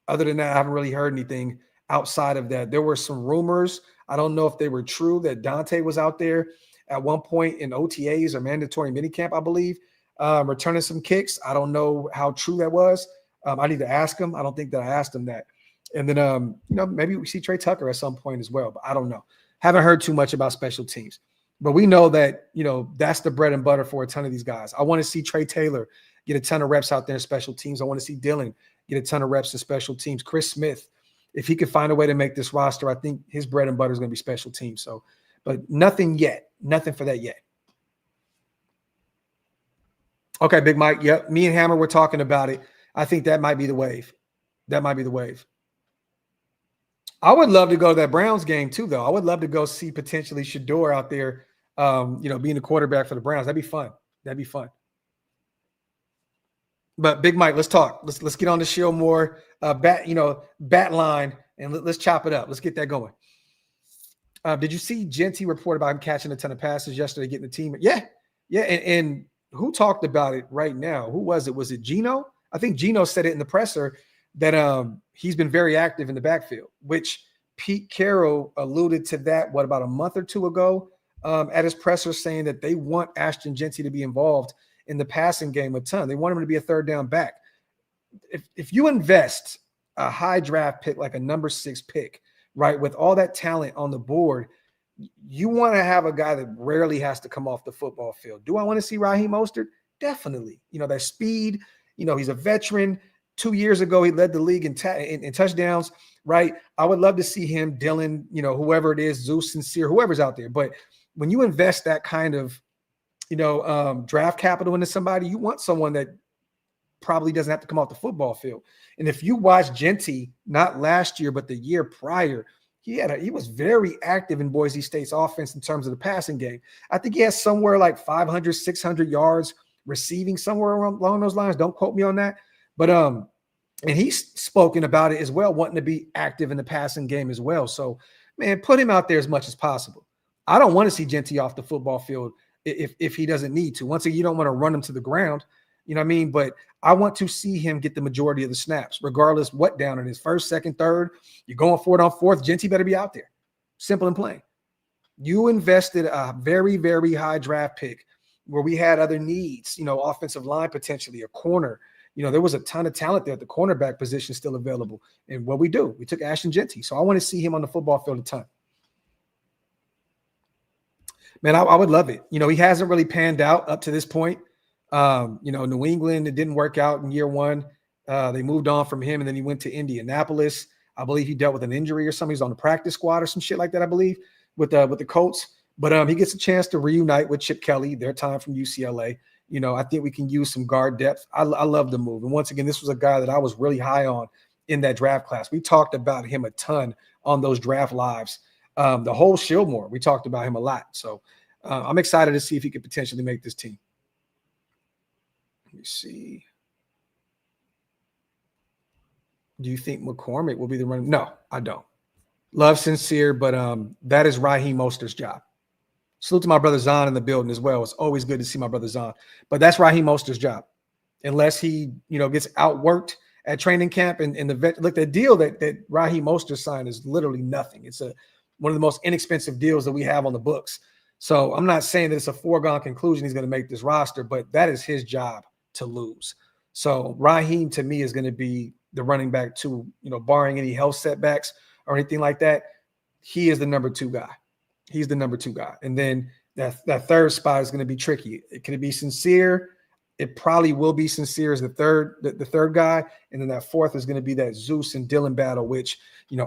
Other than that, I haven't really heard anything outside of that. There were some rumors. I don't know if they were true that Dante was out there at one point in OTAs or mandatory minicamp, I believe, returning some kicks. I don't know how true that was. I need to ask him. I don't think that I asked him that. And then, maybe we see Trey Tucker at some point as well, but I don't know. Haven't heard too much about special teams. But we know that, that's the bread and butter for a ton of these guys. I want to see Trey Taylor get a ton of reps out there in special teams. I want to see Dylan get a ton of reps in special teams. Chris Smith, if he could find a way to make this roster, I think his bread and butter is going to be special teams. So, but nothing yet. Nothing for that yet. Okay, Big Mike. Yep. Me and Hammer were talking about it. I think that might be the wave. That might be the wave. I would love to go to that Browns game too, though. I would love to go see potentially Shador out there, being the quarterback for the Browns. That'd be fun. That'd be fun. But Big Mike, let's talk. Let's get on the show more. Bat line, and let's chop it up. Let's get that going. Did you see Genty report about him catching a ton of passes yesterday, getting the team? Yeah. And who talked about it right now? Who was it? Was it Geno? I think Geno said it in the presser that he's been very active in the backfield, which Pete Carroll alluded to that, about a month or two ago at his presser, saying that they want Ashton Genty to be involved in the passing game a ton. They want him to be a third down back. If you invest a high draft pick, like a number 6 pick, right, with all that talent on the board, you want to have a guy that rarely has to come off the football field. Do I want to see Raheem Mostert? Definitely. That speed, he's a veteran. 2 years ago, he led the league in touchdowns, right? I would love to see him, Dylan, whoever it is, Zeus, Sincere, whoever's out there. But when you invest that kind of, draft capital into somebody, you want someone that probably doesn't have to come off the football field. And if you watch Genty, not last year, but the year prior, he was very active in Boise State's offense in terms of the passing game. I think he has somewhere like 500, 600 yards receiving, somewhere along those lines. Don't quote me on that. But and he's spoken about it as well, wanting to be active in the passing game as well. So, man, put him out there as much as possible. I don't want to see Genty off the football field if he doesn't need to. Once again, you don't want to run him to the ground. You know what I mean? But I want to see him get the majority of the snaps, regardless what down it is. First, second, third. You're going for it on fourth. Genty better be out there. Simple and plain. You invested a very, very high draft pick where we had other needs, offensive line potentially, a corner. There was a ton of talent there at the cornerback position still available. And what we do, we took Ashton Genty. So I want to see him on the football field a ton. Man, I would love it. He hasn't really panned out up to this point. New England, it didn't work out in year one. They moved on from him, and then he went to Indianapolis. I believe he dealt with an injury or something. He's on the practice squad or some shit like that, I believe, with the Colts. But he gets a chance to reunite with Chip Kelly, their time from UCLA. I think we can use some guard depth. I love the move. And once again, this was a guy that I was really high on in that draft class. We talked about him a ton on those draft lives. The whole Shillmore, we talked about him a lot. So I'm excited to see if he could potentially make this team. Let me see. Do you think McCormick will be the runner? No, I don't. Love Sincere, but that is Raheem Mostert's job. Salute to my brother Zahn in the building as well. It's always good to see my brother Zahn. But that's Raheem Mostert's job. Unless he, gets outworked at training camp and the vet. Look, the deal that Raheem Mostert signed is literally nothing. It's one of the most inexpensive deals that we have on the books. So I'm not saying that it's a foregone conclusion he's going to make this roster, but that is his job to lose. So Raheem, to me, is going to be the running back too, barring any health setbacks or anything like that. He is the number 2 guy. He's the number 2 guy. And then that third spot is going to be tricky. Can it be Sincere? It probably will be Sincere as the third guy. And then that fourth is going to be that Zeus and Dylan battle, which,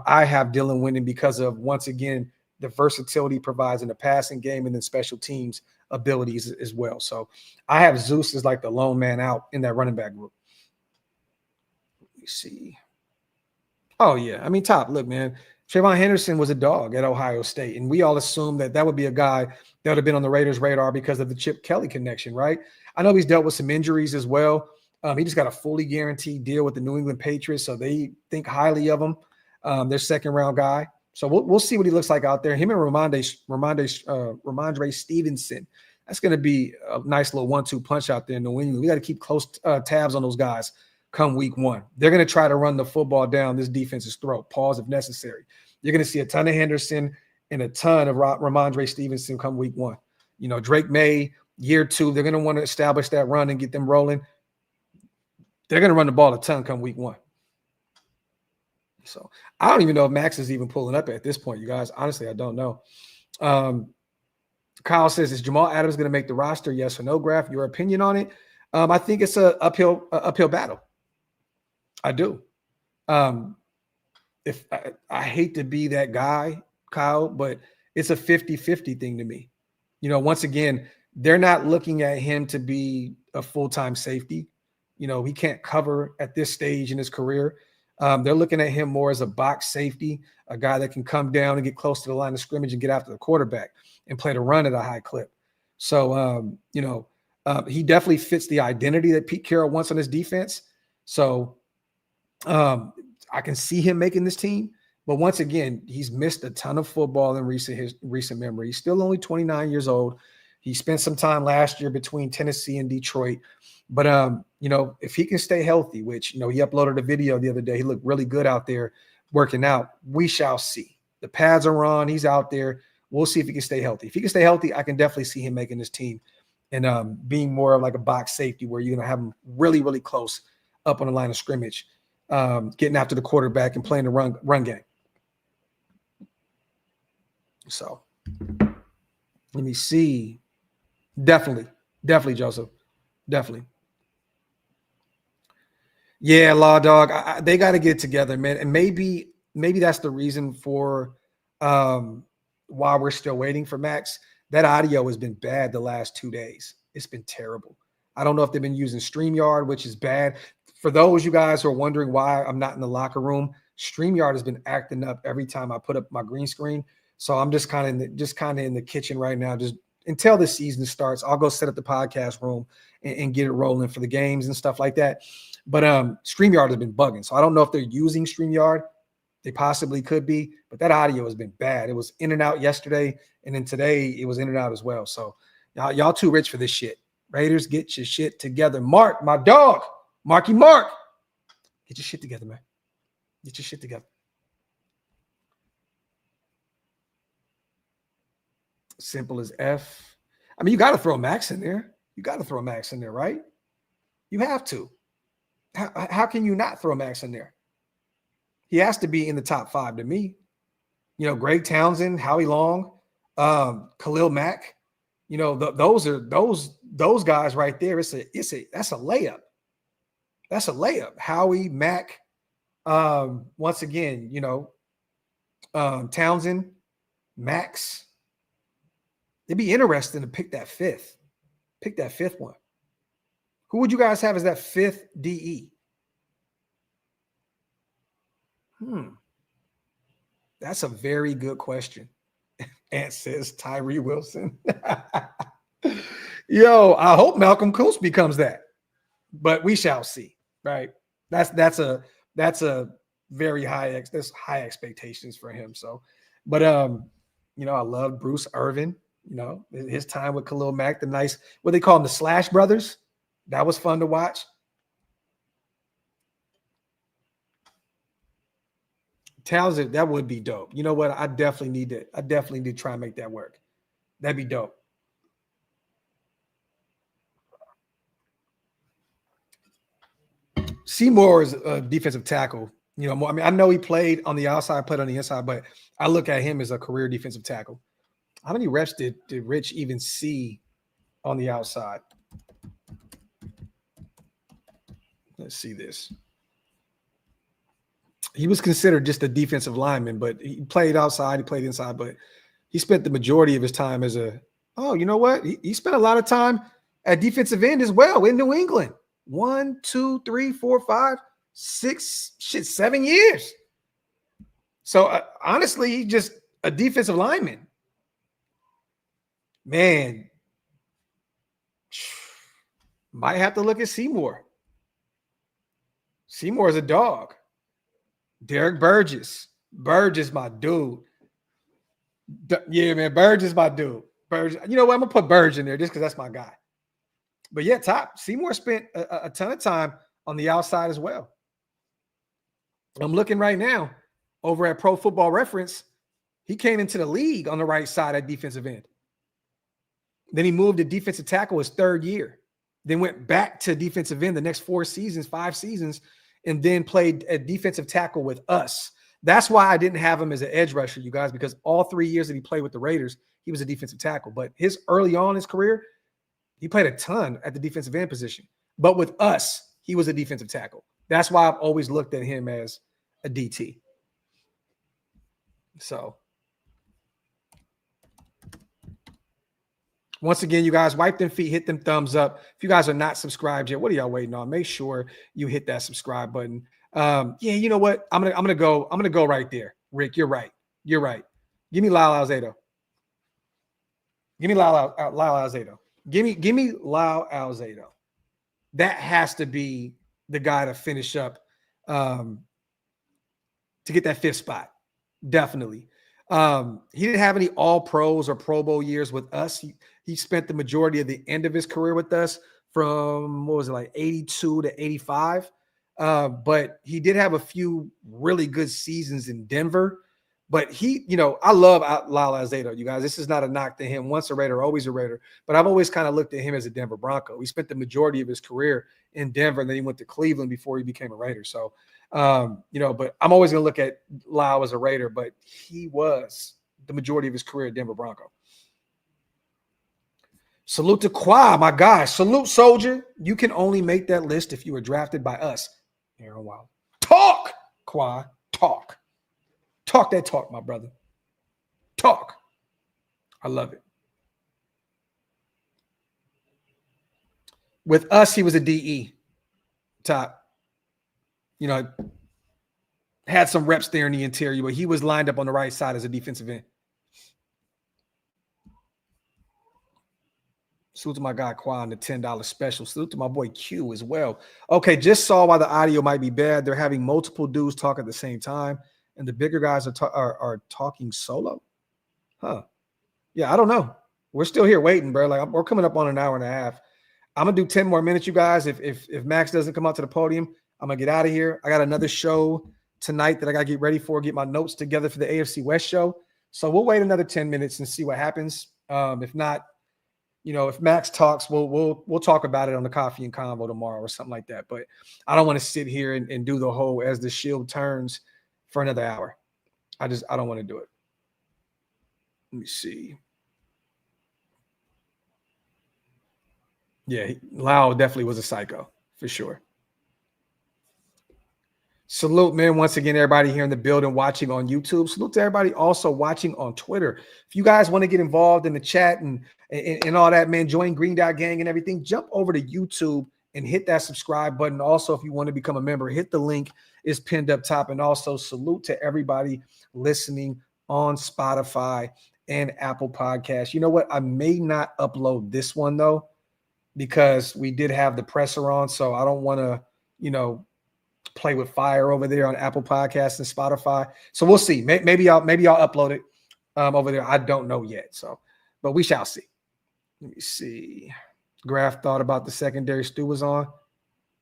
I have Dylan winning because of, once again, the versatility he provides in the passing game and then special teams abilities as well. So I have Zeus as like the lone man out in that running back group. Let me see. Oh, yeah. I mean, look, man. Trayvon Henderson was a dog at Ohio State, and we all assumed that would be a guy that would have been on the Raiders' radar because of the Chip Kelly connection, right? I know he's dealt with some injuries as well. He just got a fully guaranteed deal with the New England Patriots, so they think highly of him. Their second-round guy. So we'll see what he looks like out there. Him and Ramondre Stevenson. That's going to be a nice little 1-2 punch out there in New England. We got to keep close tabs on those guys come week 1. They're going to try to run the football down this defense's throat, pause if necessary. You're going to see a ton of Henderson and a ton of Ramondre Stevenson come week 1. You know, Drake May, year 2, they're going to want to establish that run and get them rolling. They're going to run the ball a ton come week 1. So I don't even know if Maxx is even pulling up at this point, you guys. Honestly, I don't know. Kyle says, is Jamal Adams going to make the roster? Yes or no, Graphk? Your opinion on it? I think it's an uphill battle. I do. If I hate to be that guy, Kyle, but it's a 50-50 thing to me. You know, once again, they're not looking at him to be a full-time safety. You know, he can't cover at this stage in his career. They're looking at him more as a box safety, a guy that can come down and get close to the line of scrimmage and get after the quarterback and play the run at a high clip. So, he definitely fits the identity that Pete Carroll wants on his defense. So I can see him making this team. But once again, he's missed a ton of football in recent memory. He's still only 29 years old. He spent some time last year between Tennessee and Detroit. But, if he can stay healthy, which, he uploaded a video the other day. He looked really good out there working out. We shall see. The pads are on. He's out there. We'll see if he can stay healthy. If he can stay healthy, I can definitely see him making this team and being more of like a box safety where you're going to have him really, really close up on the line of scrimmage, getting after the quarterback and playing the run game. So let me see. Definitely, Joseph. Definitely. Yeah, Law Dog. They got to get together, man. And maybe that's the reason for why we're still waiting for Maxx. That audio has been bad the last 2 days. It's been terrible. I don't know if they've been using StreamYard, which is bad. For those you guys who are wondering why I'm not in the locker room, StreamYard has been acting up every time I put up my green screen. So I'm just kind of in the kitchen right now. Just until the season starts, I'll go set up the podcast room and get it rolling for the games and stuff like that. But StreamYard has been bugging. So I don't know if they're using StreamYard. They possibly could be, but that audio has been bad. It was in and out yesterday, and then today it was in and out as well. So y'all too rich for this shit. Raiders, get your shit together. Mark, my dog, Marky Mark, get your shit together, man. Get your shit together. Simple as F. I mean, you got to throw Maxx in there. You got to throw Maxx in there, right? You have to. How can you not throw Maxx in there? He has to be in the top 5 to me. Greg Townsend, Howie Long, Khalil Mack. Those guys right there. That's a layup. That's a layup. Howie, Mack. Once again, Townsend, Maxx. It'd be interesting to pick that fifth one. Who would you guys have as that 5th DE? That's a very good question. Ant says Tyree Wilson. Yo, I hope Malcolm Koonce becomes that, but we shall see. Right? That's a very high expectations for him. So, but I love Bruce Irvin. His time with Khalil Mack, the nice what they call them, the Slash Brothers. That was fun to watch. Townsend, that would be dope. You know what? I definitely need to try and make that work. That'd be dope. Seymour is a defensive tackle. I know he played on the outside, played on the inside, but I look at him as a career defensive tackle. How many reps did Rich even see on the outside? Let's see this. He was considered just a defensive lineman, but he played outside, he played inside, but he spent the majority of his time as you know what? He spent a lot of time at defensive end as well in New England. 1, 2, 3, 4, 5, 6, 7 years. So honestly, he's just a defensive lineman. Man, might have to look at Seymour. Seymour is a dog. Derek Burgess. Burgess, my dude. Yeah, man, Burgess, my dude. Burgess. You know what? I'm going to put Burgess in there just because that's my guy. But yeah, top. Seymour spent a ton of time on the outside as well. I'm looking right now over at Pro Football Reference. He came into the league on the right side at defensive end. Then he moved to defensive tackle his third year. Then went back to defensive end the next 5 seasons, and then played a defensive tackle with us. That's why I didn't have him as an edge rusher, you guys, because all 3 years that he played with the Raiders, he was a defensive tackle. But his early on in his career, he played a ton at the defensive end position. But with us, he was a defensive tackle. That's why I've always looked at him as a DT. So, once again, you guys, wipe them feet, hit them thumbs up. If you guys are not subscribed yet, what are y'all waiting on? Make sure you hit that subscribe button. Yeah, you know what? I'm gonna go right there. Rick, you're right. You're right. Give me Lyle Alzado. Give me Lyle Alzado. Give me Lyle Alzado. That has to be the guy to finish up to get that 5th spot. Definitely. He didn't have any all pros or Pro Bowl years with us. He spent the majority of the end of his career with us from, what was it, like 82 to 85. But he did have a few really good seasons in Denver. But he, I love Lyle Alzado, you guys. This is not a knock to him. Once a Raider, always a Raider. But I've always kind of looked at him as a Denver Bronco. He spent the majority of his career in Denver, and then he went to Cleveland before he became a Raider. So, but I'm always going to look at Lyle as a Raider, but he was the majority of his career at Denver Bronco. Salute to Qua, my guy. Salute, soldier. You can only make that list if you were drafted by us. Aaron Wild. Talk, Qua. Talk. Talk that talk, my brother. Talk. I love it. With us, he was a DE top. Had some reps there in the interior, but he was lined up on the right side as a defensive end. Salute to my guy Qua on the $10 special. Salute to my boy Q as well. Okay, just saw why the audio might be bad. They're having multiple dudes talk at the same time, and the bigger guys are talking solo. Huh? Yeah, I don't know. We're still here waiting, bro. Like we're coming up on an hour and a half. I'm gonna do 10 more minutes, you guys. If Max doesn't come out to the podium, I'm gonna get out of here. I got another show tonight that I gotta get ready for. Get my notes together for the AFC West show. So we'll wait another 10 minutes and see what happens. If not, if Max talks, we'll talk about it on the Coffee and Convo tomorrow or something like that. But I don't want to sit here and do the whole as the shield turns for another hour. I don't want to do it. Let me see. Yeah, Lau definitely was a psycho for sure. Salute, man. Once again, everybody here in the building watching on YouTube. Salute to everybody also watching on Twitter. If you guys want to get involved in the chat and all that, man, join Green Dot Gang and everything, jump over to YouTube and hit that subscribe button. Also, if you want to become a member, hit the link. It's pinned up top. And also salute to everybody listening on Spotify and Apple Podcasts. You know what? I may not upload this one, though, because we did have the presser on. So I don't want to, play with fire over there on Apple Podcasts and Spotify. So we'll see. Maybe I'll upload it over there. I don't know yet. So, but we shall see. Let me see. Graphk thought about the secondary Stu was on.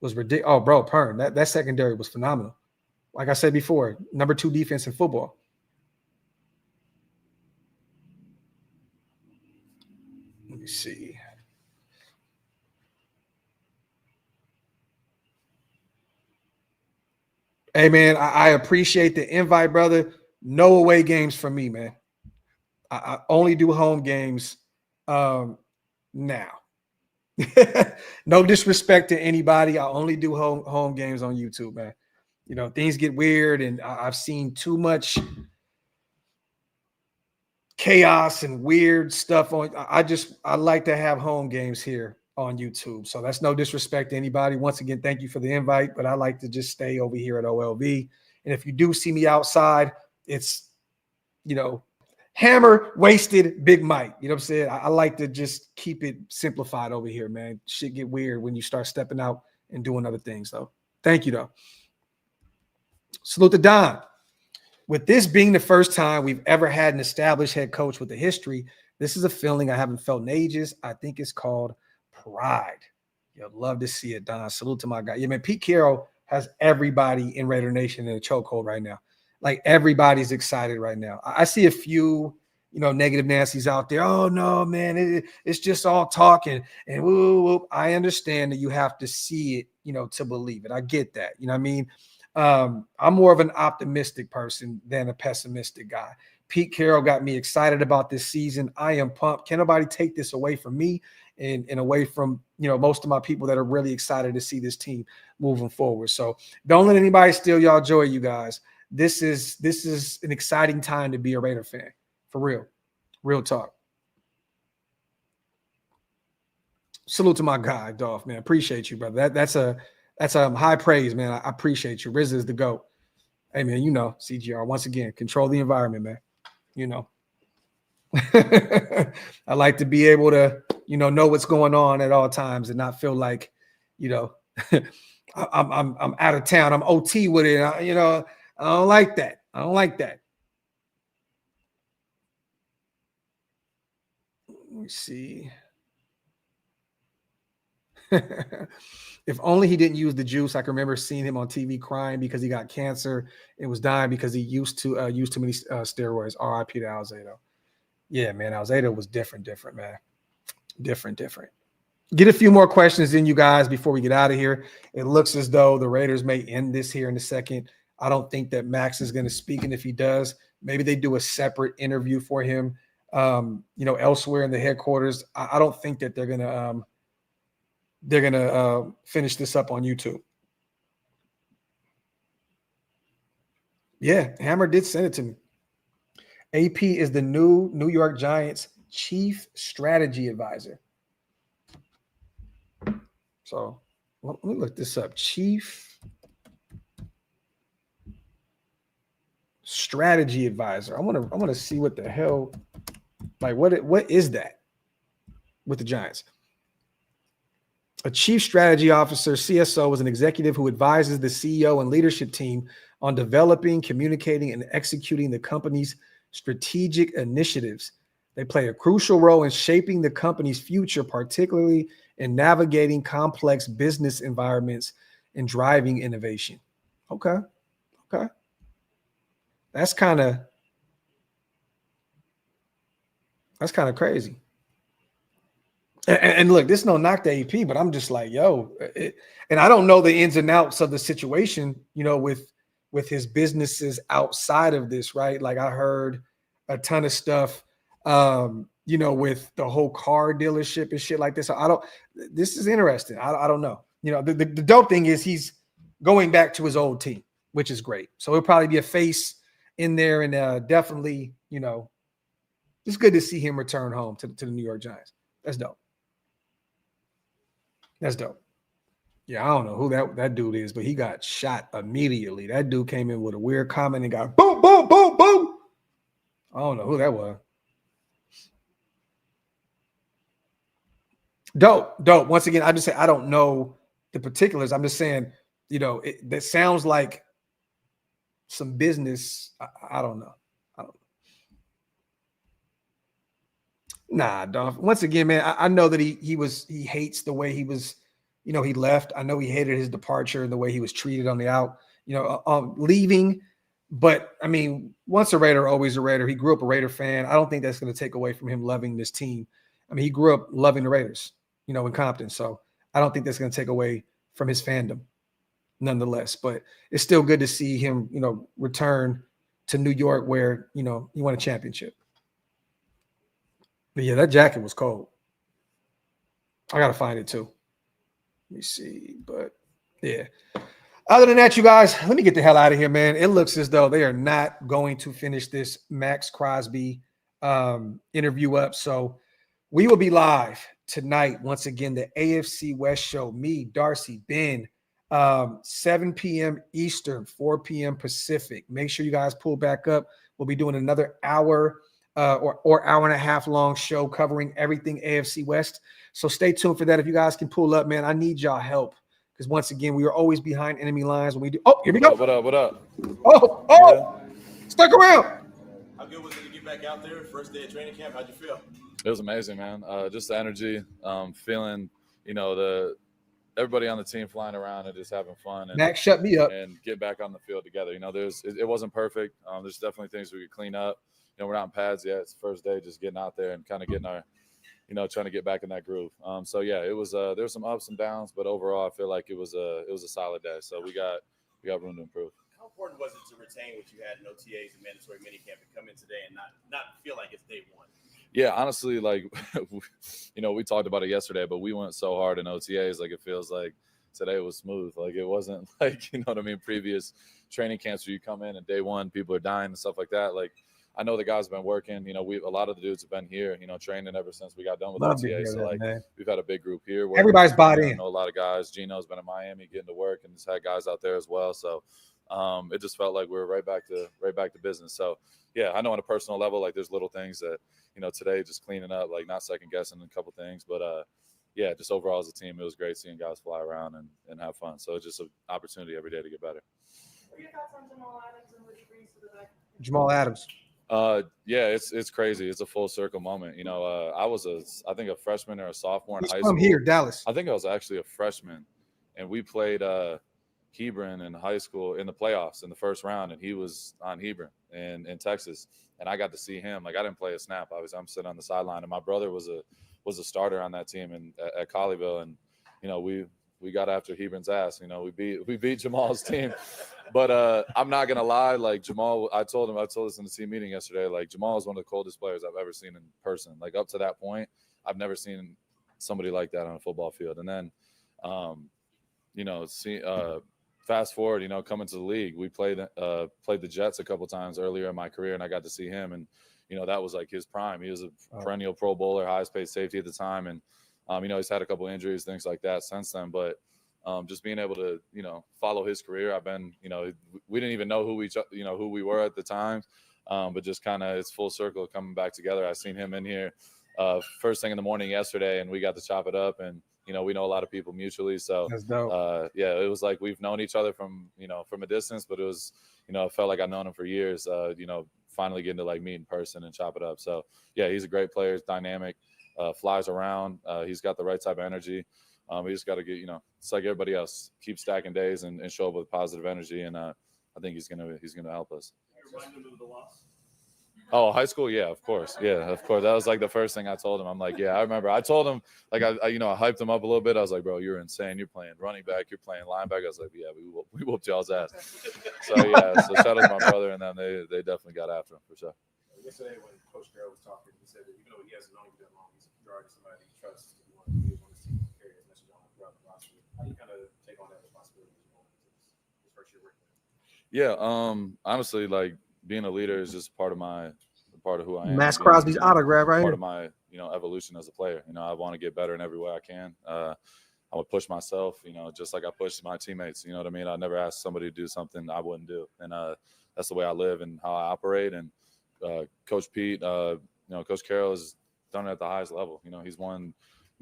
Was ridiculous. Oh, bro, Pern. That secondary was phenomenal. Like I said before, number 2 defense in football. Let me see. Hey, man, I appreciate the invite, brother. No away games for me, man. I only do home games now. No disrespect to anybody. I only do home games on YouTube, man. Things get weird, and I've seen too much chaos and weird stuff on. I like to have home games here on YouTube. So that's no disrespect to anybody. Once again, thank you for the invite, but I like to just stay over here at OLV. And if you do see me outside, it's, hammer, wasted, Big Mike. You know what I'm saying? I like to just keep it simplified over here, man. Shit get weird when you start stepping out and doing other things, though. Thank you, though. Salute to Don. With this being the first time we've ever had an established head coach with a history, this is a feeling I haven't felt in ages. I think it's called pride. Yo, love to see it, Don. Salute to my guy. Yeah, man, Pete Carroll has everybody in Raider Nation in a chokehold right now. Like, everybody's excited right now. I see a few, negative Nancy's out there. Oh, no, man, it's just all talking. And woo. I understand that you have to see it, to believe it. I get that. You know what I mean? I'm more of an optimistic person than a pessimistic guy. Pete Carroll got me excited about this season. I am pumped. Can't nobody take this away from me and away from, most of my people that are really excited to see this team moving forward. So don't let anybody steal y'all joy, you guys. This is an exciting time to be a Raider fan. For real talk. Salute to my guy, Dolph, man. Appreciate you, brother. That's a high praise, man. I appreciate you. RZA is the GOAT. Hey, man, CGR, once again, control the environment, man. I like to be able to, know what's going on at all times and not feel like, I'm out of town. I'm OT with it. I don't like that. I don't like that. Let me see. If only he didn't use the juice. I can remember seeing him on TV crying because he got cancer and was dying because he used too many steroids. R.I.P. to Alzado. Yeah, man, Alzado was different, man. Different. Get a few more questions in, you guys, before we get out of here. It looks as though the Raiders may end this here in a second. I don't think that Maxx is going to speak, and if he does, maybe they do a separate interview for him, elsewhere in the headquarters. I don't think that they're gonna finish this up on YouTube. Yeah, Hammer did send it to me. AP is the new New York Giants chief strategy advisor. So let me look this up. Chief strategy advisor. I want to see what the hell, like what is that with the Giants? A chief strategy officer, CSO, is an executive who advises the CEO and leadership team on developing, communicating, and executing the company's strategic initiatives. They play a crucial role in shaping the company's future, particularly in navigating complex business environments and driving innovation. Okay. That's kind of crazy. And look, this is no knock to AP, but I'm just like, and I don't know the ins and outs of the situation, with his businesses outside of this, right? Like, I heard a ton of stuff, with the whole car dealership and shit like this. So this is interesting. I don't know. The dope thing is he's going back to his old team, which is great. So it'll probably be a face in there, and definitely, it's good to see him return home to the New York Giants. That's dope. Yeah, I don't know who that dude is, but he got shot immediately. That dude came in with a weird comment and got boom, boom, boom, boom. I don't know who that was. Dope. Once again, I just say I don't know the particulars. I'm just saying, that sounds like some business. I don't know. Nah, Dolph. Once again, man, I know that he hates the way he was, he left. I know he hated his departure and the way he was treated on the out, leaving. But I mean, once a Raider, always a Raider. He grew up a Raider fan. I don't think that's going to take away from him loving this team. I mean, he grew up loving the Raiders, in Compton. So I don't think that's going to take away from his fandom, nonetheless. But it's still good to see him, return to New York, where he won a championship. But yeah, that jacket was cold. I got to find it too. Let me see. But yeah. Other than that, you guys, let me get the hell out of here, man. It looks as though they are not going to finish this Maxx Crosby interview up. So we will be live tonight. Once again, the AFC West show. Me, Darcy, Ben, 7 p.m. Eastern, 4 p.m. Pacific. Make sure you guys pull back up. We'll be doing another hour or hour and a half long show covering everything AFC West. So stay tuned for that. If you guys can pull up, man, I need y'all help. Because once again, we are always behind enemy lines when we do. Oh, here we go. What up? Oh, yeah. Stuck around. How good was it to get back out there? First day of training camp, how'd you feel? It was amazing, man. Just the energy, feeling, the everybody on the team flying around and just having fun and Max, shut me up. and get back on the field together. You know, it wasn't perfect. There's definitely things we could clean up. You know, we're not in pads yet. It's the first day, just getting out there and kind of getting our, you know, trying to get back in that groove. So yeah, it was there were some ups and downs, but overall I feel like it was a solid day. So we got room to improve. How important was it to retain what you had in OTAs and mandatory minicamp and come in today and not feel like it's day one? Yeah, honestly, like, you know, we talked about it yesterday, but we went so hard in OTAs. Like, it feels like today was smooth. Like, it wasn't like, you know what I mean, previous training camps where you come in and day one, people are dying and stuff like that. Like, I know the guys have been working. You know, a lot of the dudes have been here, you know, training ever since we got done with OTA. So, like, we've had a big group here. Everybody's bought in. I know a lot of guys. Geno's been in Miami getting to work and just had guys out there as well. So, it just felt like we were right back to business. So, yeah, I know on a personal level, like, there's little things that, you know, today just cleaning up, like not second guessing a couple things, but yeah, just overall as a team, it was great seeing guys fly around and have fun. So it's just an opportunity every day to get better. What are your thoughts on Jamal Adams and what he brings to the back? Jamal Adams. Yeah, it's crazy. It's a full circle moment. You know, I was I think a freshman or a sophomore in He's high from school. here, Dallas. I think I was actually a freshman, and we played Hebron in high school in the playoffs in the first round, and he was on Hebron in Texas, and I got to see him. Like, I didn't play a snap. I'm sitting on the sideline, and my brother was a starter on that team at Colleyville, and you know, we got after Hebron's ass. You know, we beat Jamal's team. But I'm not gonna lie, like Jamal, I told this in the team meeting yesterday, like Jamal is one of the coldest players I've ever seen in person. Like, up to that point, I've never seen somebody like that on a football field. And then you know, fast forward, you know, coming to the league, we played the Jets a couple times earlier in my career, and I got to see him, and you know, that was like his prime. He was a perennial Pro Bowler, highest paid safety at the time, and you know, he's had a couple injuries, things like that since then, but just being able to, you know, follow his career. I've been, you know, we didn't even know who we were at the time, but just kind of it's full circle coming back together. I seen him in here first thing in the morning yesterday, and we got to chop it up, and you know, we know a lot of people mutually. So that's dope. Yeah, it was like we've known each other from a distance, but it was, you know, it felt like I've known him for years. You know, finally getting to like meet in person and chop it up. So yeah, he's a great player. He's dynamic, flies around. He's got the right type of energy. We just got to get, you know, it's like everybody else, keep stacking days and show up with positive energy. And I think he's gonna help us. Oh, high school, yeah, of course. Yeah, of course. That was like the first thing I told him. I'm like, yeah, I remember. I told him, like, I hyped him up a little bit. I was like, bro, you're insane. You're playing running back. You're playing linebacker. I was like, yeah, we whooped y'all's ass. So yeah, so shout out to my brother and them. They definitely got after him for sure. Yesterday when Coach Carroll was talking, he said that even though he hasn't known you that long, he's already somebody he trusts. He wants to be on his team, carry his message on throughout the roster. How do you kind of take on that responsibility as well his first year working? Yeah, honestly, like being a leader is just part of who I am. Maxx Crosby's autograph right part here. of my, you know, evolution as a player. You know, I want to get better in every way I can. I would push myself, you know, just like I push my teammates. You know what I mean? I never ask somebody to do something I wouldn't do, and that's the way I live and how I operate. And Coach Pete, you know, Coach Carroll has done it at the highest level. You know, he's won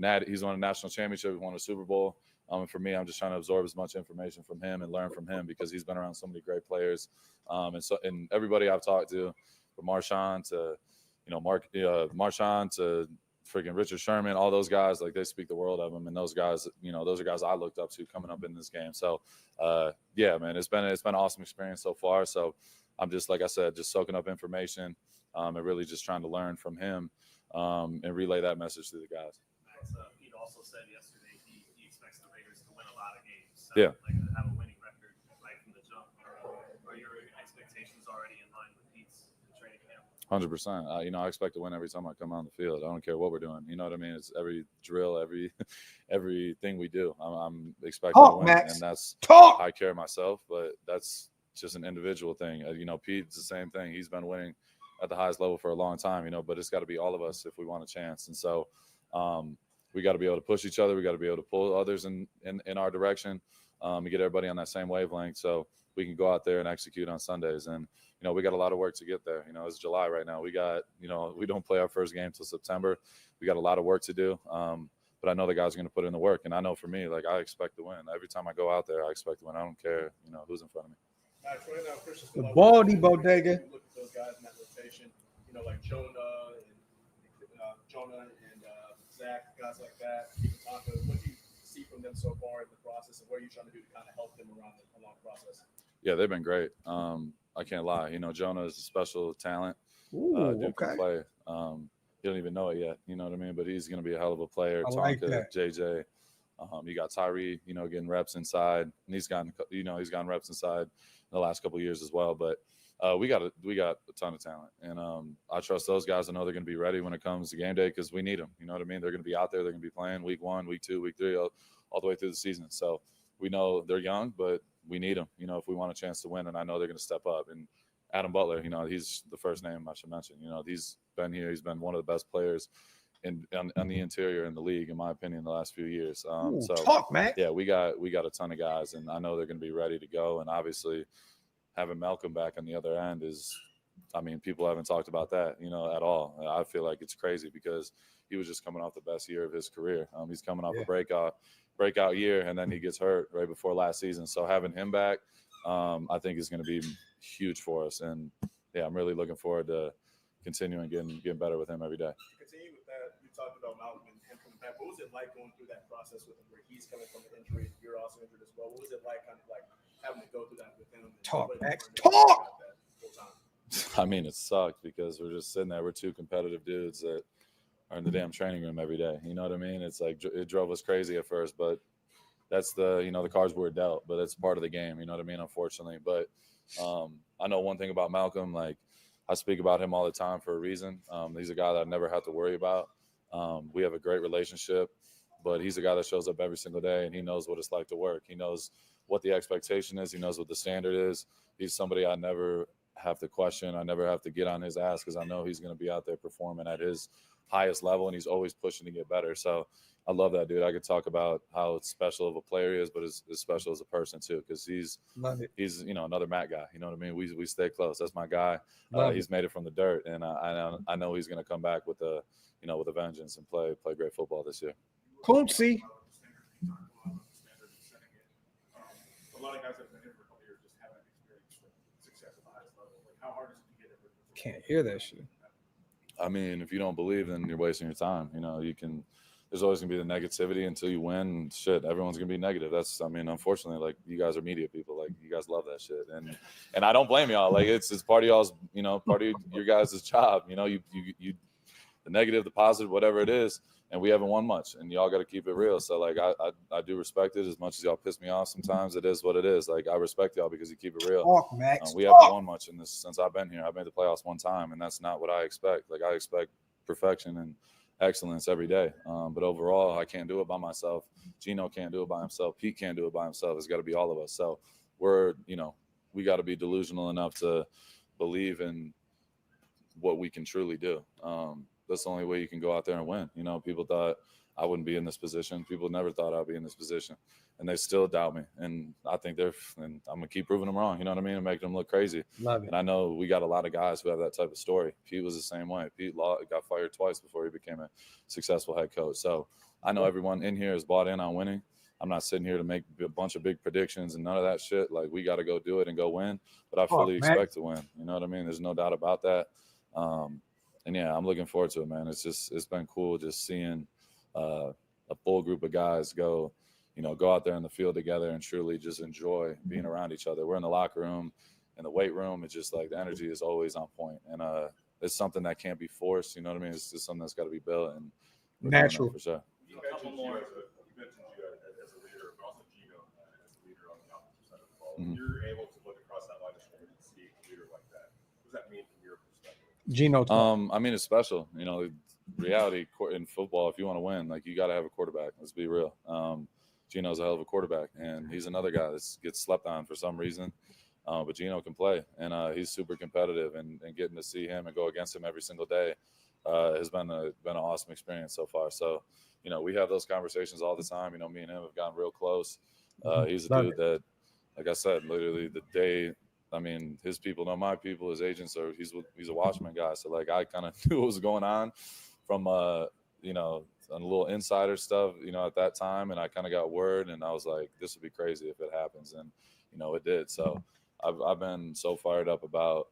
a national championship, he won a Super Bowl. And for me, I'm just trying to absorb as much information from him and learn from him because he's been around so many great players. And everybody I've talked to, from Marshawn to, you know, Marshawn to freaking Richard Sherman, all those guys, like they speak the world of him. And those guys, you know, those are guys I looked up to coming up in this game. So, yeah, man, it's been an awesome experience so far. So I'm just, like I said, just soaking up information and really just trying to learn from him and relay that message to the guys. Max, Pete also said yesterday he expects the Raiders to win a lot of games. So, Yeah. Like to have a winning record right from the jump. Are your expectations already in line with Pete's training camp? 100%. You know, I expect to win every time I come on the field. I don't care what we're doing. You know what I mean? It's every drill, everything we do. I'm expecting to win, Max. and that's Talk. I care myself, but that's just an individual thing. You know, Pete's the same thing. He's been winning at the highest level for a long time. You know, but it's got to be all of us if we want a chance. And so, we got to be able to push each other. We got to be able to pull others in our direction, and get everybody on that same wavelength, so we can go out there and execute on Sundays. And you know, we got a lot of work to get there. You know, it's July right now. We got, you know, we don't play our first game till September. We got a lot of work to do. But I know the guys are going to put in the work. And I know for me, like, I expect to win. Every time I go out there, I expect to win. I don't care, you know, who's in front of me. The Baldy Bodega. You look at those guys in that rotation, you know, like Jonah and Zach, guys like that. Even Tonka. What do you see from them so so far in the process, and what are you trying to do to kind of help them along the process? Yeah, they've been great. I can't lie. You know, Jonah is a special talent. Ooh, Dude okay. can play. He don't even know it yet. You know what I mean? But he's going to be a hell of a player. I like Tonka, that. JJ. You got Tyree, you know, getting reps inside. And he's gotten reps inside in the last couple of years as well. But we got a ton of talent. And I trust those guys. I know they're going to be ready when it comes to game day because we need them. You know what I mean? They're going to be out there. They're going to be playing week 1, week 2, week 3, all the way through the season. So we know they're young, but we need them, you know, if we want a chance to win. And I know they're going to step up. And Adam Butler, you know, he's the first name I should mention. You know, he's been here. He's been one of the best players on the interior in the league, in my opinion, in the last few years. So talk, man. Yeah, we got a ton of guys, and I know they're going to be ready to go. And obviously, having Malcolm back on the other end is, I mean, people haven't talked about that, you know, at all. I feel like it's crazy because he was just coming off the best year of his career. He's coming off a breakout year, and then he gets hurt right before last season. So having him back, I think is going to be huge for us. And yeah, I'm really looking forward to continuing getting better with him every day. Continue with that. You talked about Malcolm and him coming back. What was it like going through that process with him, where he's coming from an injury, you're also injured as well? What was it like, kind of like having to go through that with him? Talk, Max. Talk. I mean, it sucked because we're just sitting there. We're two competitive dudes that are in the damn training room every day. You know what I mean? It's like it drove us crazy at first, but that's the cards we're dealt. But it's part of the game. You know what I mean? Unfortunately, but I know one thing about Malcolm. Like I speak about him all the time for a reason. He's a guy that I never have to worry about. We have a great relationship, but he's a guy that shows up every single day, and he knows what it's like to work. He knows what the expectation is. He knows what the standard is. He's somebody I never have to question. I never have to get on his ass because I know he's going to be out there performing at his highest level, and he's always pushing to get better. So I love that dude. I could talk about how special of a player he is, but as special as a person too, because he's another Matt guy. You know what I mean? We stay close. That's my guy. He's made it from the dirt, and I know he's going to come back with a vengeance and play great football this year. Coonsy. A lot of guys that have been here for a couple years just haven't experienced success at the highest level. Like, how hard is it to get it? Can't hear that shit. I mean, if you don't believe, then you're wasting your time. You know, there's always gonna be the negativity until you win. Shit, everyone's gonna be negative. Unfortunately, like you guys are media people, like you guys love that shit, and I don't blame y'all. Like it's part of y'all's, part of your guys' job. You know, you the negative, the positive, whatever it is. And we haven't won much, and y'all got to keep it real. So, like, I do respect it as much as y'all piss me off sometimes. It is what it is. Like, I respect y'all because you keep it real. Talk, Max. We haven't won much in this since I've been here. I've made the playoffs one time, and that's not what I expect. Like, I expect perfection and excellence every day. But overall, I can't do it by myself. Geno can't do it by himself. Pete can't do it by himself. It's got to be all of us. So we got to be delusional enough to believe in what we can truly do. That's the only way you can go out there and win. You know, people thought I wouldn't be in this position. People never thought I'd be in this position, and they still doubt me. And I think and I'm gonna keep proving them wrong. You know what I mean? And making them look crazy. Love it. And I know we got a lot of guys who have that type of story. Pete was the same way. Pete got fired twice before he became a successful head coach. So I know everyone in here is bought in on winning. I'm not sitting here to make a bunch of big predictions and none of that shit. Like we got to go do it and go win. But I fully expect to win. You know what I mean? There's no doubt about that. And yeah, I'm looking forward to it, man. It's been cool just seeing a full group of guys go out there in the field together and truly just enjoy being around each other. We're in the locker room, in the weight room. It's just like the energy is always on point. And it's something that can't be forced. You know what I mean? It's just something that's got to be built and natural for sure. You mentioned you as a leader, but also Geno as a leader on the opposite side of the ball. Mm-hmm. You're able to look across that line of scrimmage and see a leader like that. What does that mean from your perspective? Geno. I mean, it's special. You know, reality in football, if you want to win, like you got to have a quarterback. Let's be real. Geno's a hell of a quarterback, and he's another guy that gets slept on for some reason. But Geno can play, and he's super competitive, and getting to see him and go against him every single day has been an awesome experience so far. So, we have those conversations all the time. Me and him have gotten real close. He's a dude that, like I said, literally the day. I mean, his people know my people. His agents are. He's a Watchman guy, so like I kind of knew what was going on from a little insider stuff, at that time, and I kind of got word, and I was like, this would be crazy if it happens, and it did. So I've been so fired up about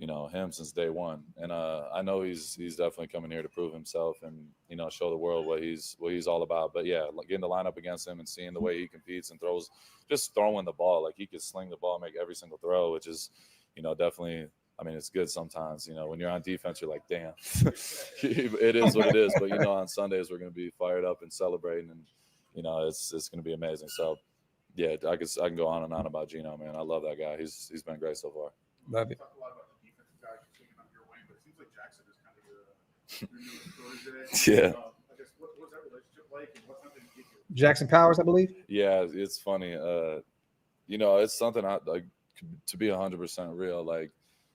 him since day one. And I know he's definitely coming here to prove himself and, show the world what he's all about. But yeah, getting the lineup against him and seeing the way he competes and throws, just throwing the ball, like he could sling the ball, make every single throw, which is, definitely, I mean, it's good sometimes, when you're on defense, you're like, damn, it is what it is. But, on Sundays, we're going to be fired up and celebrating, and, it's going to be amazing. So yeah, I can go on and on about Geno, man. I love that guy. He's been great so far. Love it. Talk a lot about the defensive guys you're taking under your wing, but it seems like Jackson is kind of your newest story today. Yeah. I guess what's that relationship like, and what's something you get you? Jackson Powers, I believe. Yeah, it's funny. It's something I like to be 100% real. Like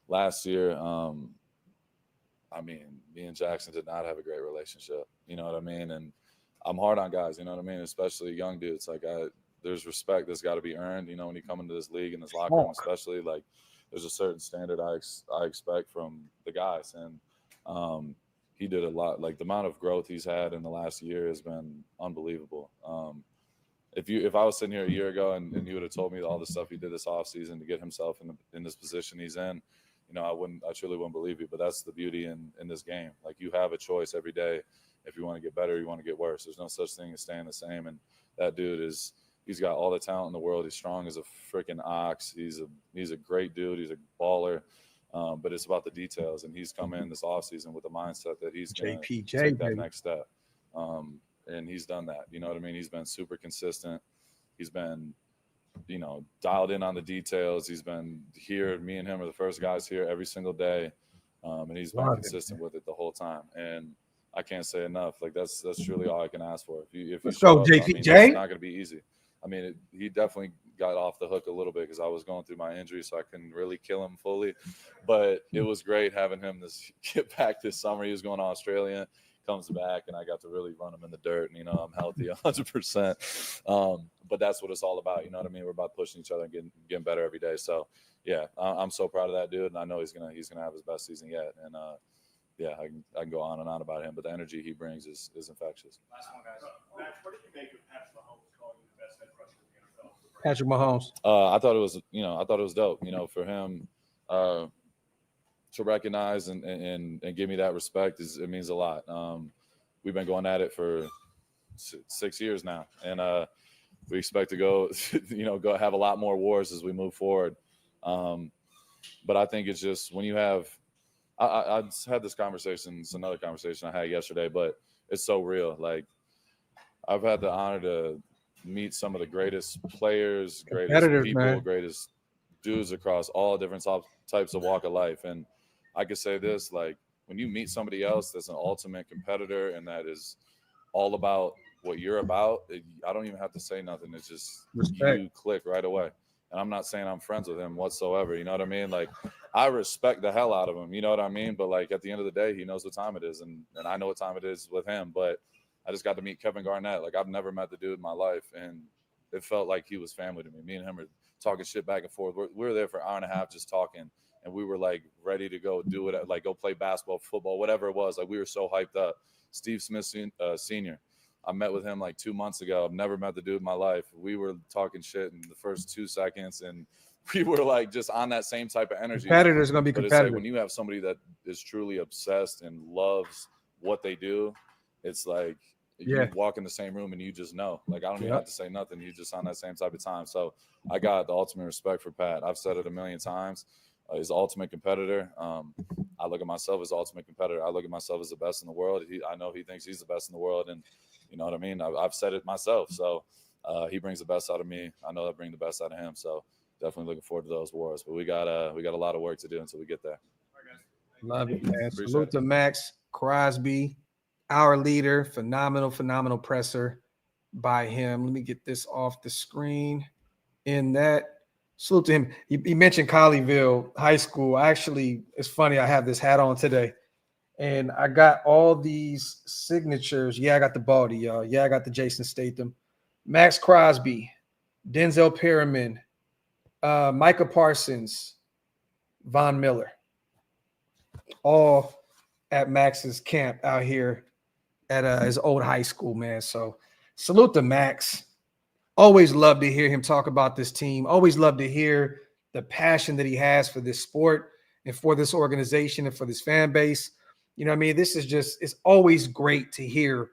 last year, I mean, me and Jackson did not have a great relationship. You know what I mean? And I'm hard on guys. You know what I mean? Especially young dudes. Like there's respect that's got to be earned. When you come into this league and this locker room, especially like there's a certain standard I expect from the guys. And he did a lot. Like the amount of growth he's had in the last year has been unbelievable. If I was sitting here a year ago and you would have told me all the stuff he did this offseason to get himself in this position he's in, I truly wouldn't believe you. But that's the beauty in this game. Like you have a choice every day. If you want to get better, you want to get worse. There's no such thing as staying the same. And that dude he's got all the talent in the world. He's strong as a freaking ox. He's a great dude. He's a baller. But it's about the details. And he's come in this offseason with the mindset that he's going to take that next step. And he's done that. You know what I mean? He's been super consistent. He's been, dialed in on the details. He's been here. Me and him are the first guys here every single day. And he's been consistent with it the whole time. And I can't say enough. Like that's truly all I can ask for. If you show up, JPJ. It's not going to be easy. I mean, he definitely got off the hook a little bit because I was going through my injury, so I couldn't really kill him fully. But it was great having him get back this summer. He was going to Australia, comes back, and I got to really run him in the dirt. And I'm healthy 100%. But that's what it's all about. You know what I mean? We're about pushing each other and getting better every day. So yeah, I'm so proud of that dude, and I know he's gonna have his best season yet. And yeah, I can go on and on about him, but the energy he brings is infectious. Last one, guys. Max, what did you make of Patrick Mahomes calling you the best edge rusher in the NFL? Patrick Mahomes. I thought it was dope. For him to recognize and give me that respect it means a lot. We've been going at it for 6 years now, and we expect to go have a lot more wars as we move forward. But I think it's just when you have. I had this conversation. It's another conversation I had yesterday, but it's so real. Like I've had the honor to meet some of the greatest players, greatest people, man. Greatest dudes across all different types of walk of life. And I could say this, like when you meet somebody else that's an ultimate competitor and that is all about what you're about, I don't even have to say nothing. It's just respect. You click right away. And I'm not saying I'm friends with him whatsoever. You know what I mean? Like I respect the hell out of him. You know what I mean? But like at the end of the day, he knows what time it is. And I know what time it is with him. But I just got to meet Kevin Garnett. Like I've never met the dude in my life. And it felt like he was family to me. Me and him were talking shit back and forth. We were there for an hour and a half just talking. And we were like ready to go do it, like go play basketball, football, whatever it was. Like we were so hyped up. Steve Smith Sr. I met with him like 2 months ago. I've never met the dude in my life. We were talking shit in the first 2 seconds, and we were like just on that same type of energy. Competitors going to be competitive. It's like when you have somebody that is truly obsessed and loves what they do, it's like you walk in the same room and you just know. Like I don't even have to say nothing. You're just on that same type of time. So I got the ultimate respect for Pat. I've said it a million times. He's the ultimate competitor. I look at myself as the ultimate competitor. I look at myself as the best in the world. I know he thinks he's the best in the world, and you know what I mean? I've said it myself. So he brings the best out of me. I know I bring the best out of him. So definitely looking forward to those wars. But we got a lot of work to do until we get there. Love it, man. Salute to Maxx Crosby, our leader. Phenomenal presser by him. Let me get this off the screen. In that, salute to him. He mentioned Colleyville High School. It's funny. I have this hat on today. And I got all these signatures. Yeah, I got the Baldy, y'all. Yeah, I got the Jason Statham. Maxx Crosby, Denzel Perriman, Micah Parsons, Von Miller. All at Max's camp out here at his old high school, man. So salute to Maxx. Always love to hear him talk about this team. Always love to hear the passion that he has for this sport and for this organization and for this fan base. You know what I mean? This is just, it's always great to hear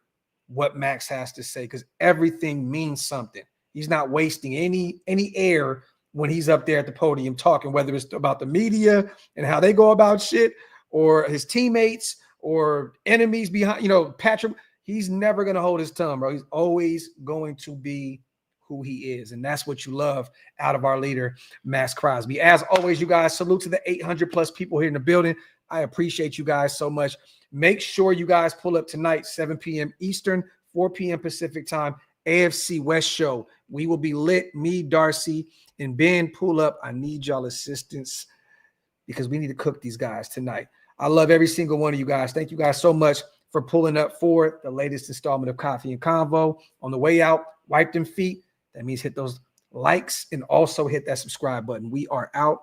what Maxx has to say because everything means something. He's not wasting any air when he's up there at the podium talking, whether it's about the media and how they go about shit or his teammates or enemies behind, Patrick. He's never going to hold his tongue, bro. He's always going to be who he is. And that's what you love out of our leader, Maxx Crosby. As always, you guys, salute to the 800 plus people here in the building. I appreciate you guys so much. Make sure you guys pull up tonight, 7 p.m. Eastern, 4 p.m. Pacific time, AFC West show. We will be lit. Me, Darcy, and Ben pull up. I need y'all assistance because we need to cook these guys tonight. I love every single one of you guys. Thank you guys so much for pulling up for the latest installment of Coffee and Convo. On the way out, wipe them feet. That means hit those likes and also hit that subscribe button. We are out.